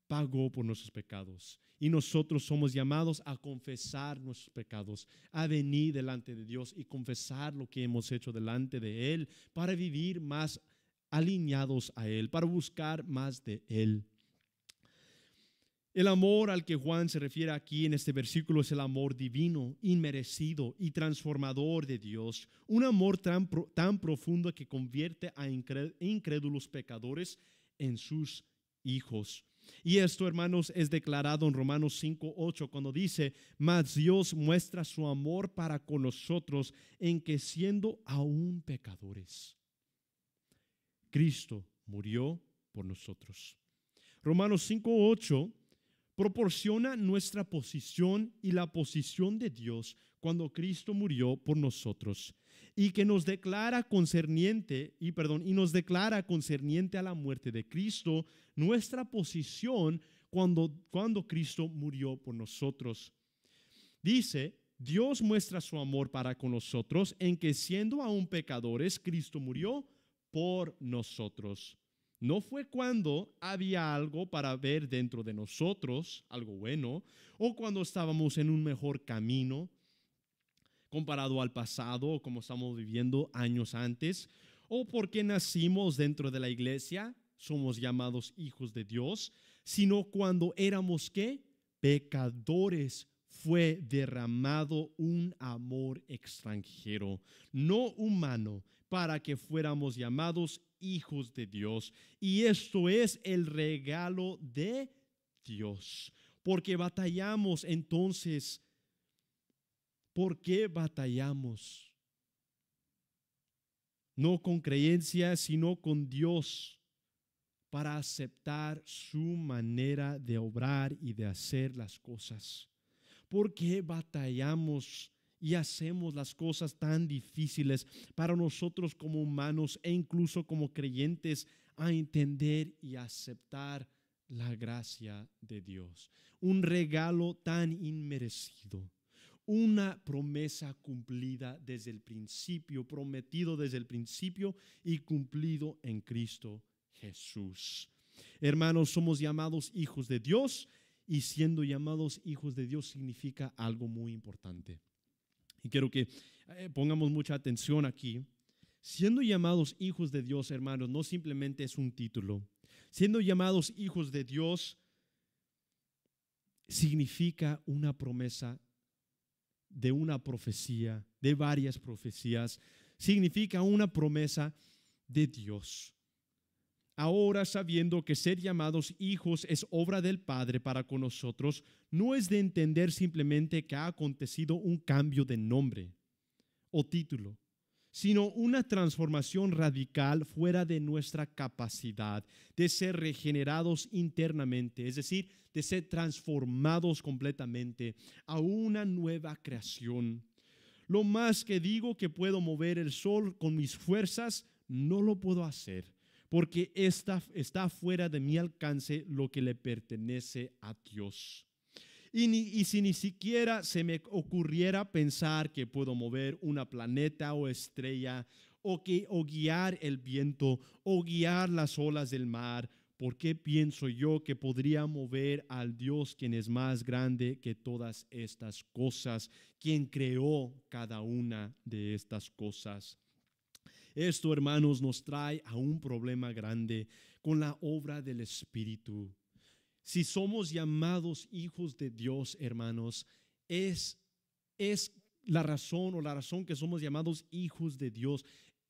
pagó por nuestros pecados. Y nosotros somos llamados a confesar nuestros pecados, a venir delante de Dios y confesar lo que hemos hecho delante de Él para vivir más alineados a Él, para buscar más de Él. El amor al que Juan se refiere aquí en este versículo es el amor divino, inmerecido y transformador de Dios. Un amor tan profundo que convierte a incrédulos pecadores en sus hijos. Y esto, hermanos, es declarado en Romanos 5:8 cuando dice: mas Dios muestra su amor para con nosotros en que siendo aún pecadores, Cristo murió por nosotros. Romanos 5:8 proporciona nuestra posición y la posición de Dios cuando Cristo murió por nosotros y que nos declara concerniente a la muerte de Cristo nuestra posición cuando Cristo murió por nosotros. Dice: Dios muestra su amor para con nosotros en que siendo aún pecadores, Cristo murió por nosotros. No fue cuando había algo para ver dentro de nosotros, algo bueno, o cuando estábamos en un mejor camino comparado al pasado o como estamos viviendo años antes, o porque nacimos dentro de la iglesia, somos llamados hijos de Dios, sino cuando éramos ¿qué? Pecadores, fue derramado un amor extranjero, no humano, para que fuéramos llamados hijos de Dios. Y esto es el regalo de Dios. Porque batallamos entonces. ¿Por qué batallamos? No con creencia, sino con Dios, para aceptar su manera de obrar y de hacer las cosas. ¿Por qué batallamos y hacemos las cosas tan difíciles para nosotros como humanos e incluso como creyentes a entender y aceptar la gracia de Dios? Un regalo tan inmerecido, una promesa cumplida desde el principio, prometido desde el principio y cumplido en Cristo Jesús. Hermanos, somos llamados hijos de Dios. Y siendo llamados hijos de Dios significa algo muy importante. Y quiero que pongamos mucha atención aquí. Siendo llamados hijos de Dios, hermanos, no simplemente es un título. Siendo llamados hijos de Dios significa una promesa de una profecía, de varias profecías. Significa una promesa de Dios. Ahora, sabiendo que ser llamados hijos es obra del Padre para con nosotros, no es de entender simplemente que ha acontecido un cambio de nombre o título, sino una transformación radical fuera de nuestra capacidad de ser regenerados internamente, es decir, de ser transformados completamente a una nueva creación. Lo más que digo que puedo mover el sol con mis fuerzas, no lo puedo hacer, porque está fuera de mi alcance lo que le pertenece a Dios. Y si ni siquiera se me ocurriera pensar que puedo mover una planeta o estrella, o guiar el viento, o guiar las olas del mar, ¿por qué pienso yo que podría mover al Dios quien es más grande que todas estas cosas, quien creó cada una de estas cosas? Esto, hermanos, nos trae a un problema grande con la obra del Espíritu. Si somos llamados hijos de Dios, hermanos, es la razón que somos llamados hijos de Dios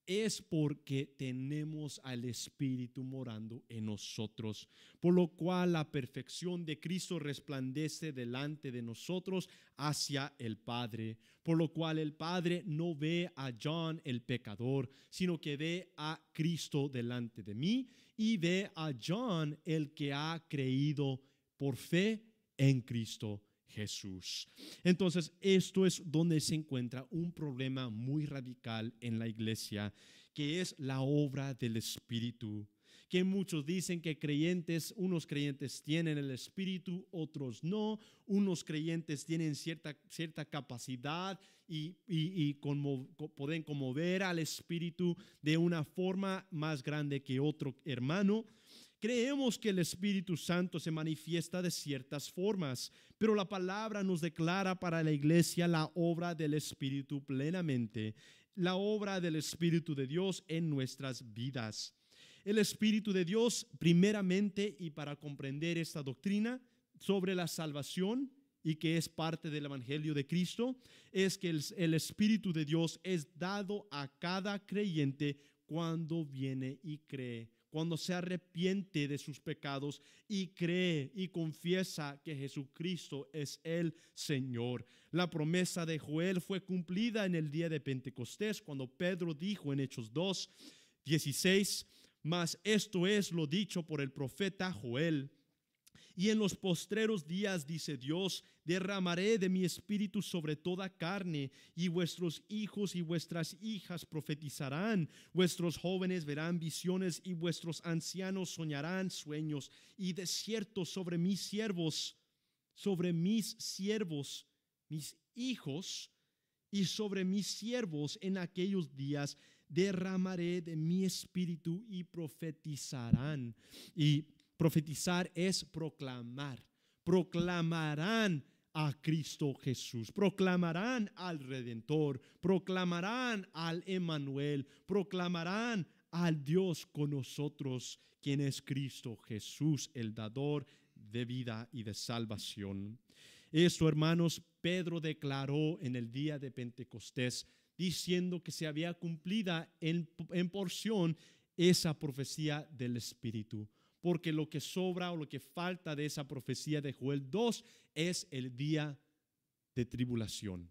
es porque tenemos al Espíritu morando en nosotros, por lo cual la perfección de Cristo resplandece delante de nosotros hacia el Padre, por lo cual el Padre no ve a John el pecador, sino que ve a Cristo delante de mí y ve a John el que ha creído por fe en Cristo Jesús. Entonces, esto es donde se encuentra un problema muy radical en la iglesia, que es la obra del Espíritu. Que muchos dicen que unos creyentes tienen el Espíritu, otros no. Unos creyentes tienen cierta capacidad y pueden conmover al Espíritu de una forma más grande que otro hermano. Creemos que el Espíritu Santo se manifiesta de ciertas formas, pero la palabra nos declara para la iglesia la obra del Espíritu plenamente, la obra del Espíritu de Dios en nuestras vidas. El Espíritu de Dios, primeramente, y para comprender esta doctrina sobre la salvación y que es parte del Evangelio de Cristo, es que el Espíritu de Dios es dado a cada creyente cuando viene y cree, cuando se arrepiente de sus pecados y cree y confiesa que Jesucristo es el Señor. La promesa de Joel fue cumplida en el día de Pentecostés, cuando Pedro dijo en Hechos 2:16, mas esto es lo dicho por el profeta Joel. Y en los postreros días, dice Dios, derramaré de mi espíritu sobre toda carne, y vuestros hijos y vuestras hijas profetizarán, vuestros jóvenes verán visiones, y vuestros ancianos soñarán sueños. Y de cierto sobre mis siervos, mis hijos, y sobre mis siervos en aquellos días derramaré de mi espíritu y profetizarán. Y profetizar es proclamar. Proclamarán a Cristo Jesús, proclamarán al Redentor, proclamarán al Emmanuel, proclamarán al Dios con nosotros, quien es Cristo Jesús, el dador de vida y de salvación. Esto, hermanos, Pedro declaró en el día de Pentecostés, diciendo que se había cumplida en porción esa profecía del Espíritu, porque lo que sobra o lo que falta de esa profecía de Joel 2 es el día de tribulación.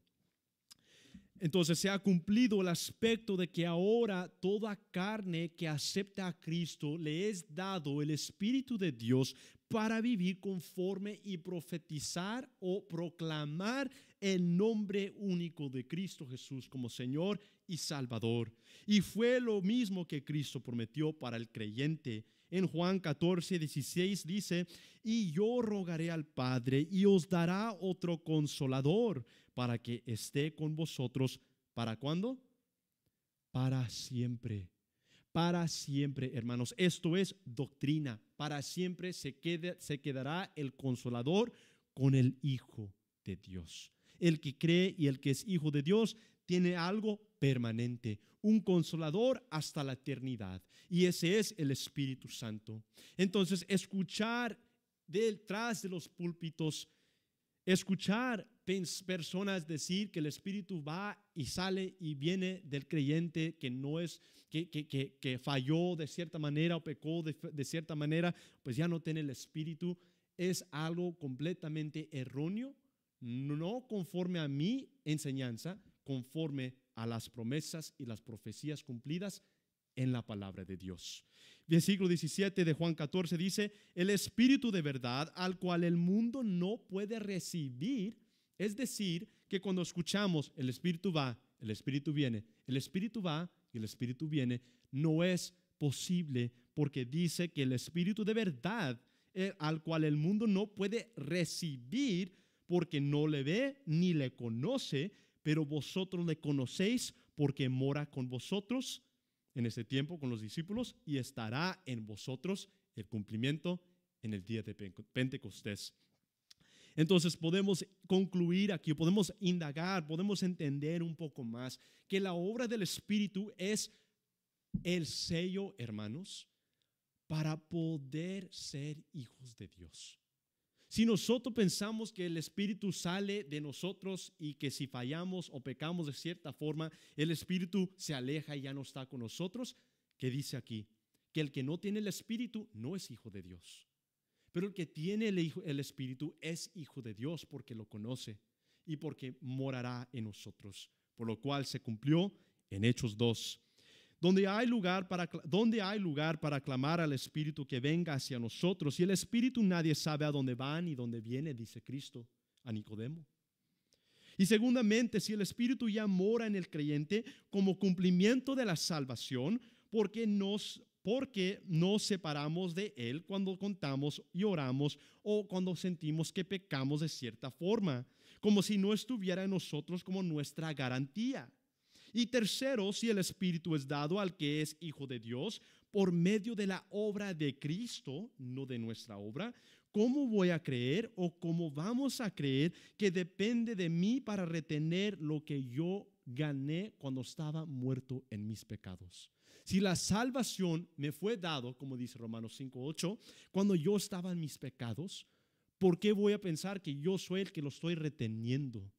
Entonces se ha cumplido el aspecto de que ahora toda carne que acepta a Cristo le es dado el Espíritu de Dios para vivir conforme y profetizar o proclamar el nombre único de Cristo Jesús como Señor y Salvador. Y fue lo mismo que Cristo prometió para el creyente. En Juan 14:16 dice, y yo rogaré al Padre y os dará otro consolador para que esté con vosotros. ¿Para cuándo? Para siempre. Para siempre, hermanos. Esto es doctrina. Para siempre se quedará el consolador con el Hijo de Dios. El que cree y el que es hijo de Dios tiene algo permanente, un consolador hasta la eternidad. Y ese es el Espíritu Santo. Entonces, escuchar detrás de los púlpitos, escuchar personas decir que el Espíritu va y sale y viene del creyente que no es, que falló de cierta manera o pecó de cierta manera, pues ya no tiene el Espíritu, es algo completamente erróneo, no conforme a mi enseñanza, conforme a las promesas y las profecías cumplidas en la palabra de Dios. Versículo 17 de Juan 14 dice, el Espíritu de verdad al cual el mundo no puede recibir, es decir, que cuando escuchamos el Espíritu va, el Espíritu viene, el Espíritu va y el Espíritu viene, no es posible porque dice que el Espíritu de verdad al cual el mundo no puede recibir porque no le ve ni le conoce, pero vosotros le conocéis porque mora con vosotros en este tiempo con los discípulos y estará en vosotros el cumplimiento en el día de Pentecostés. Entonces podemos concluir aquí, podemos indagar, podemos entender un poco más que la obra del Espíritu es el sello, hermanos, para poder ser hijos de Dios. Si nosotros pensamos que el Espíritu sale de nosotros y que si fallamos o pecamos de cierta forma, el Espíritu se aleja y ya no está con nosotros, ¿qué dice aquí? Que el que no tiene el Espíritu no es hijo de Dios. Pero el que tiene el Espíritu es hijo de Dios porque lo conoce y porque morará en nosotros. Por lo cual se cumplió en Hechos 2. Donde hay lugar para clamar al Espíritu que venga hacia nosotros. Y el Espíritu nadie sabe a dónde va ni dónde viene, dice Cristo. a Nicodemo. Y segundamente, si el Espíritu ya mora en el creyente como cumplimiento de la salvación, porque nos separamos de Él cuando contamos y oramos o cuando sentimos que pecamos de cierta forma, como si no estuviera en nosotros como nuestra garantía. Y tercero, si el Espíritu es dado al que es hijo de Dios por medio de la obra de Cristo, no de nuestra obra, ¿cómo voy a creer o cómo vamos a creer que depende de mí para retener lo que yo gané cuando estaba muerto en mis pecados? Si la salvación me fue dado, como dice Romanos 5:8, cuando yo estaba en mis pecados, ¿por qué voy a pensar que yo soy el que lo estoy reteniendo?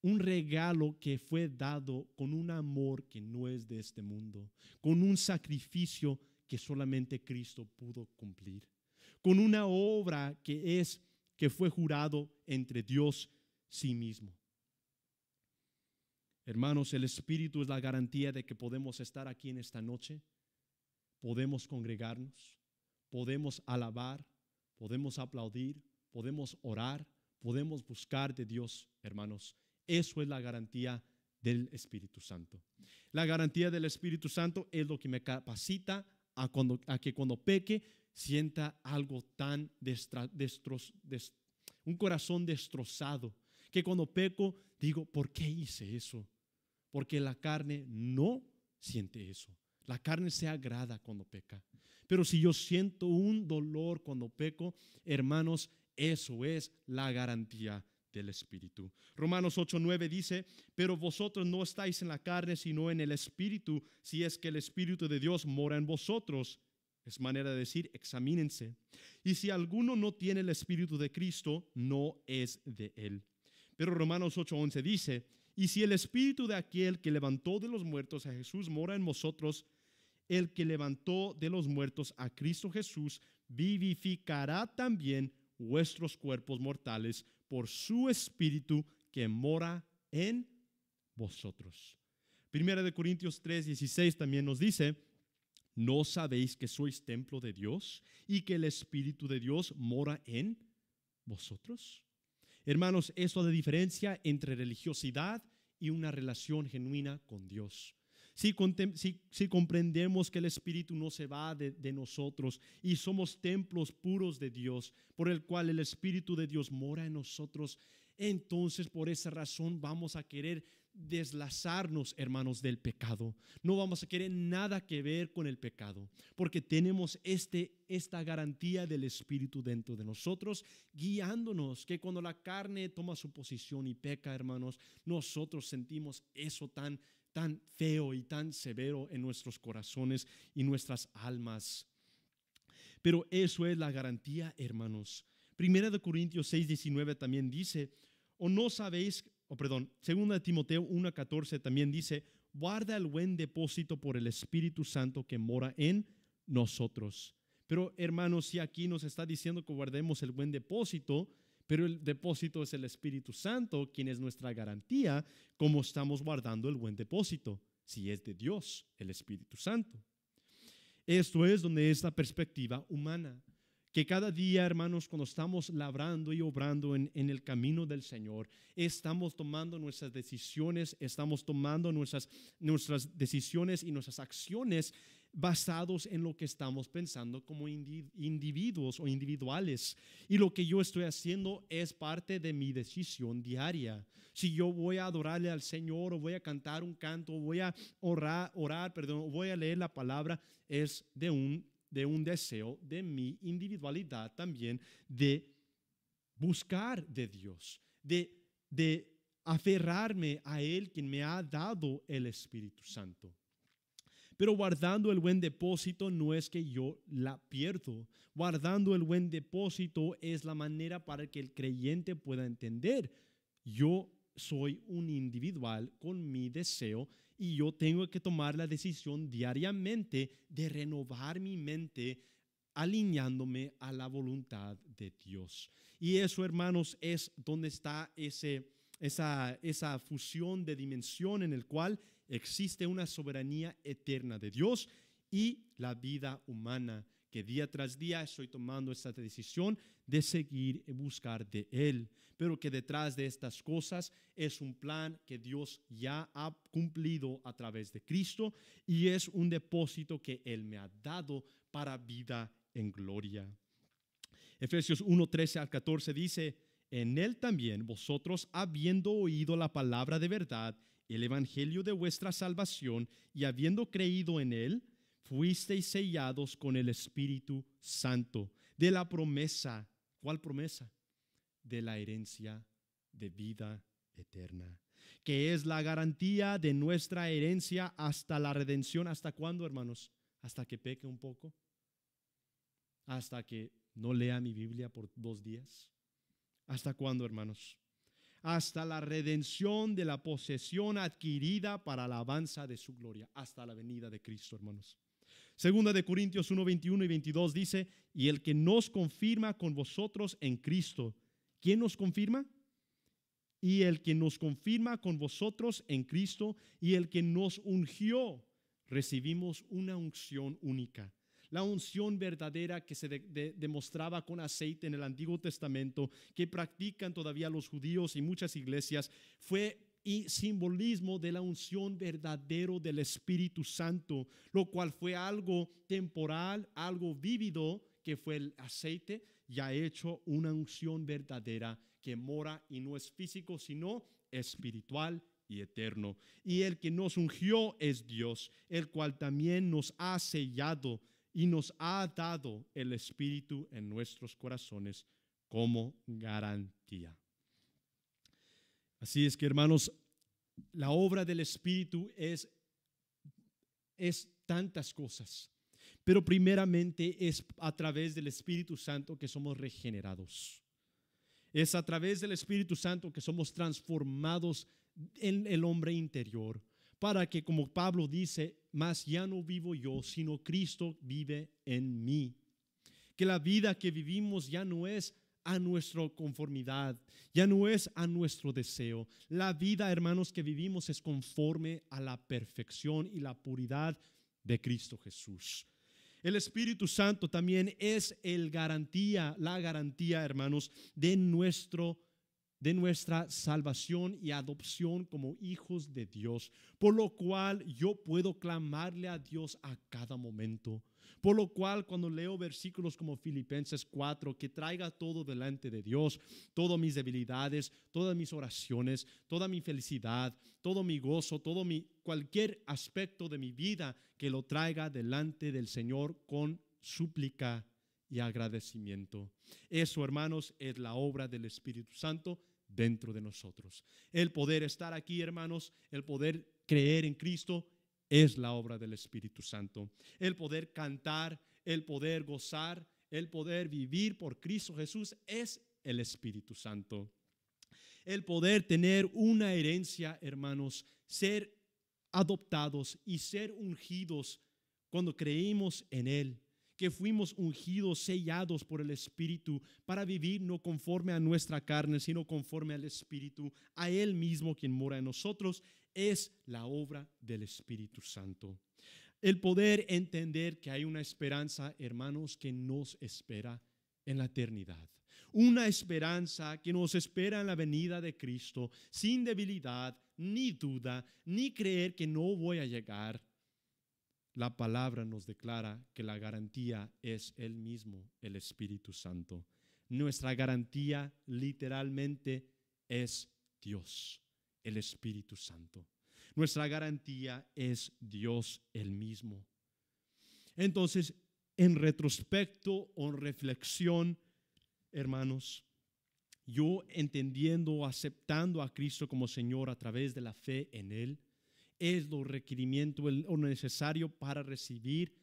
Un regalo que fue dado con un amor que no es de este mundo, con un sacrificio que solamente Cristo pudo cumplir, con una obra que fue jurado entre Dios sí mismo. Hermanos, el Espíritu es la garantía de que podemos estar aquí en esta noche, podemos congregarnos, podemos alabar, podemos aplaudir, podemos orar, podemos buscar de Dios, hermanos. Eso es la garantía del Espíritu Santo. La garantía del Espíritu Santo es lo que me capacita a que cuando peque sienta algo tan un corazón destrozado, que cuando peco digo, ¿por qué hice eso? Porque la carne no siente eso. La carne se agrada cuando peca. Pero si yo siento un dolor cuando peco, hermanos, eso es la garantía del Espíritu. Romanos 8:9 dice, pero vosotros no estáis en la carne, sino en el Espíritu, si es que el Espíritu de Dios mora en vosotros. Es manera de decir, examínense. Y si alguno no tiene el Espíritu de Cristo, no es de él. Pero Romanos 8:11 dice, y si el Espíritu de aquel que levantó de los muertos a Jesús mora en vosotros, el que levantó de los muertos a Cristo Jesús vivificará también vuestros cuerpos mortales por su Espíritu que mora en vosotros. Primera de Corintios 3:16 también nos dice, ¿no sabéis que sois templo de Dios y que el Espíritu de Dios mora en vosotros? Hermanos, eso es la diferencia entre religiosidad y una relación genuina con Dios. Si comprendemos que el Espíritu no se va de nosotros y somos templos puros de Dios, por el cual el Espíritu de Dios mora en nosotros, entonces por esa razón vamos a querer deslazarnos, hermanos, del pecado. No vamos a querer nada que ver con el pecado, porque tenemos esta garantía del Espíritu dentro de nosotros, guiándonos, que cuando la carne toma su posición y peca, hermanos, nosotros sentimos eso tan feo y tan severo en nuestros corazones y nuestras almas. Pero eso es la garantía, hermanos. Primera de Corintios 6:19 también dice, segunda de Timoteo 1:14 también dice, guarda el buen depósito por el Espíritu Santo que mora en nosotros. Pero hermanos, si aquí nos está diciendo que guardemos el buen depósito, pero el depósito es el Espíritu Santo, quien es nuestra garantía, ¿cómo estamos guardando el buen depósito? Si es de Dios, el Espíritu Santo. Esto es donde es la perspectiva humana. Que cada día, hermanos, cuando estamos labrando y obrando en el camino del Señor, estamos tomando nuestras decisiones, estamos tomando nuestras decisiones y nuestras acciones basados en lo que estamos pensando como individuos o individuales. Y lo que yo estoy haciendo es parte de mi decisión diaria. Si yo voy a adorarle al Señor o voy a cantar un canto, o voy a orar, o voy a leer la palabra, es de un deseo de mi individualidad también de buscar de Dios, de aferrarme a Él, quien me ha dado el Espíritu Santo. Pero guardando el buen depósito no es que yo la pierdo. Guardando el buen depósito es la manera para que el creyente pueda entender. Yo soy un individual con mi deseo y yo tengo que tomar la decisión diariamente de renovar mi mente alineándome a la voluntad de Dios. Y eso, hermanos, es donde está esa fusión de dimensión en el cual existe una soberanía eterna de Dios y la vida humana que día tras día estoy tomando esta decisión de seguir y buscar de Él, pero que detrás de estas cosas es un plan que Dios ya ha cumplido a través de Cristo y es un depósito que Él me ha dado para vida en gloria. Efesios 1, 13 al 14 dice: en Él también vosotros, habiendo oído la palabra de verdad, el evangelio de vuestra salvación, y habiendo creído en Él, fuisteis sellados con el Espíritu Santo de la promesa. ¿Cuál promesa? De la herencia de vida eterna, que es la garantía de nuestra herencia hasta la redención. ¿Hasta cuándo, hermanos? ¿Hasta que peque un poco? ¿Hasta que no lea mi Biblia por 2 días? ¿Hasta cuándo, hermanos? Hasta la redención de la posesión adquirida para la alabanza de su gloria, hasta la venida de Cristo, hermanos. Segunda de Corintios 1, 21 y 22 dice: y el que nos confirma con vosotros en Cristo. ¿Quién nos confirma? Y el que nos confirma con vosotros en Cristo y el que nos ungió. Recibimos una unción única. La unción verdadera que se demostraba con aceite en el Antiguo Testamento, que practican todavía los judíos y muchas iglesias, fue y simbolismo de la unción verdadero del Espíritu Santo, lo cual fue algo temporal, algo vívido, que fue el aceite, y ha hecho una unción verdadera que mora y no es físico, sino espiritual y eterno. Y el que nos ungió es Dios, el cual también nos ha sellado y nos ha dado el Espíritu en nuestros corazones como garantía. Así es que, hermanos, la obra del Espíritu es tantas cosas, pero primeramente es a través del Espíritu Santo que somos regenerados. Es a través del Espíritu Santo que somos transformados en el hombre interior, para que, como Pablo dice, mas ya no vivo yo, sino Cristo vive en mí. Que la vida que vivimos ya no es a nuestra conformidad, ya no es a nuestro deseo. La vida, hermanos, que vivimos es conforme a la perfección y la puridad de Cristo Jesús. El Espíritu Santo también es la garantía, hermanos, de nuestra salvación y adopción como hijos de Dios, por lo cual yo puedo clamarle a Dios a cada momento. Por lo cual, cuando leo versículos como Filipenses 4, que traiga todo delante de Dios, todas mis debilidades, todas mis oraciones, toda mi felicidad, todo mi gozo, cualquier aspecto de mi vida, que lo traiga delante del Señor con súplica y agradecimiento. Eso, hermanos, es la obra del Espíritu Santo dentro de nosotros. El poder estar aquí, hermanos, el poder creer en Cristo, es la obra del Espíritu Santo. El poder cantar, el poder gozar, el poder vivir por Cristo Jesús es el Espíritu Santo. El poder tener una herencia, hermanos, ser adoptados y ser ungidos cuando creímos en Él, que fuimos ungidos, sellados por el Espíritu para vivir no conforme a nuestra carne, sino conforme al Espíritu, a Él mismo quien mora en nosotros, es la obra del Espíritu Santo. El poder entender que hay una esperanza, hermanos, que nos espera en la eternidad. Una esperanza que nos espera en la venida de Cristo, sin debilidad, ni duda, ni creer que no voy a llegar. La palabra nos declara que la garantía es Él mismo, el Espíritu Santo. Nuestra garantía literalmente es Dios, el Espíritu Santo. Nuestra garantía es Dios el mismo. Entonces, en retrospecto o en reflexión, hermanos, yo entendiendo, aceptando a Cristo como Señor a través de la fe en Él, es lo requerimiento, lo necesario para recibir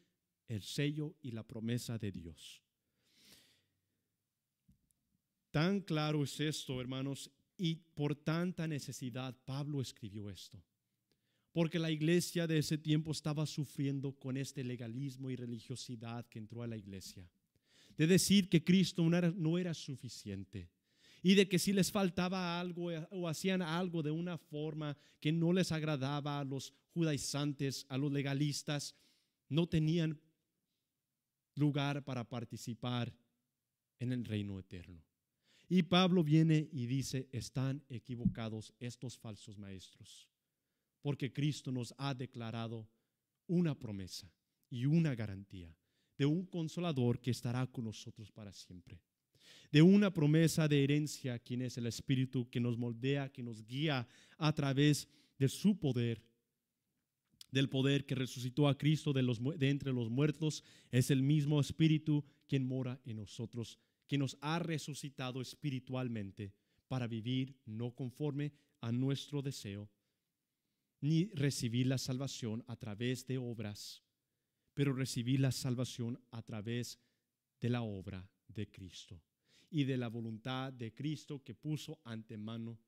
el sello y la promesa de Dios. Tan claro es esto, hermanos, y por tanta necesidad Pablo escribió esto. Porque la iglesia de ese tiempo estaba sufriendo con este legalismo y religiosidad que entró a la iglesia. De decir que Cristo no era suficiente. Y de que si les faltaba algo o hacían algo de una forma que no les agradaba a los judaizantes, a los legalistas, no tenían lugar para participar en el reino eterno. Y Pablo viene y dice, están equivocados estos falsos maestros, porque Cristo nos ha declarado una promesa y una garantía de un consolador que estará con nosotros para siempre, de una promesa de herencia, quien es el Espíritu que nos moldea, que nos guía a través de su poder, del poder que resucitó a Cristo de entre los muertos. Es el mismo Espíritu quien mora en nosotros, que nos ha resucitado espiritualmente para vivir no conforme a nuestro deseo, ni recibir la salvación a través de obras, pero recibir la salvación a través de la obra de Cristo y de la voluntad de Cristo que puso antemano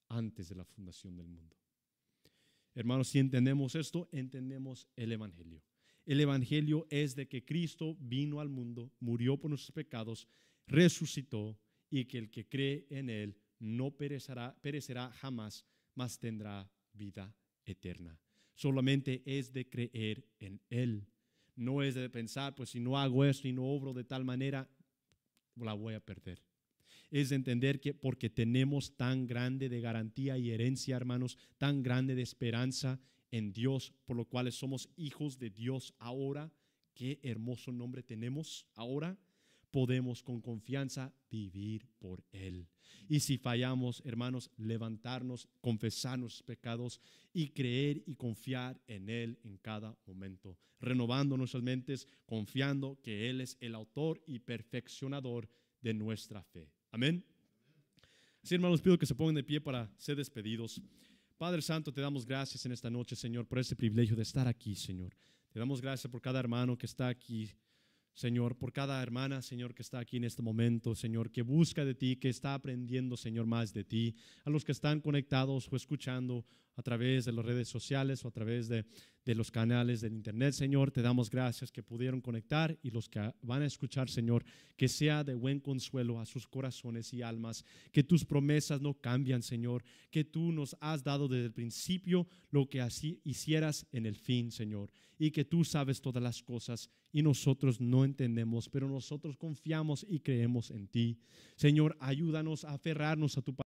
antes de la fundación del mundo. Hermanos, si entendemos esto, entendemos el Evangelio. El Evangelio es de que Cristo vino al mundo, murió por nuestros pecados, resucitó, y que el que cree en Él no perecerá jamás, mas tendrá vida eterna. Solamente es de creer en Él. No es de pensar, pues si no hago esto y no obro de tal manera, la voy a perder. Es de entender que porque tenemos tan grande de garantía y herencia, hermanos, tan grande de esperanza en Dios, por lo cual somos hijos de Dios ahora. Qué hermoso nombre tenemos ahora. Podemos con confianza vivir por Él. Y si fallamos, hermanos, levantarnos, confesar nuestros pecados y creer y confiar en Él en cada momento, renovando nuestras mentes, confiando que Él es el autor y perfeccionador de nuestra fe. Amén. Así, hermanos, pido que se pongan de pie para ser despedidos. Padre Santo, te damos gracias en esta noche, Señor, por este privilegio de estar aquí, Señor. Te damos gracias por cada hermano que está aquí, Señor, por cada hermana, Señor, que está aquí en este momento, Señor, que busca de ti, que está aprendiendo, Señor, más de ti. A los que están conectados o escuchando a través de las redes sociales o a través de los canales del internet, Señor, te damos gracias que pudieron conectar, y los que van a escuchar, Señor, que sea de buen consuelo a sus corazones y almas, que tus promesas no cambian, Señor, que tú nos has dado desde el principio lo que así hicieras en el fin, Señor, y que tú sabes todas las cosas y nosotros no entendemos, pero nosotros confiamos y creemos en ti. Señor, ayúdanos a aferrarnos a tu palabra.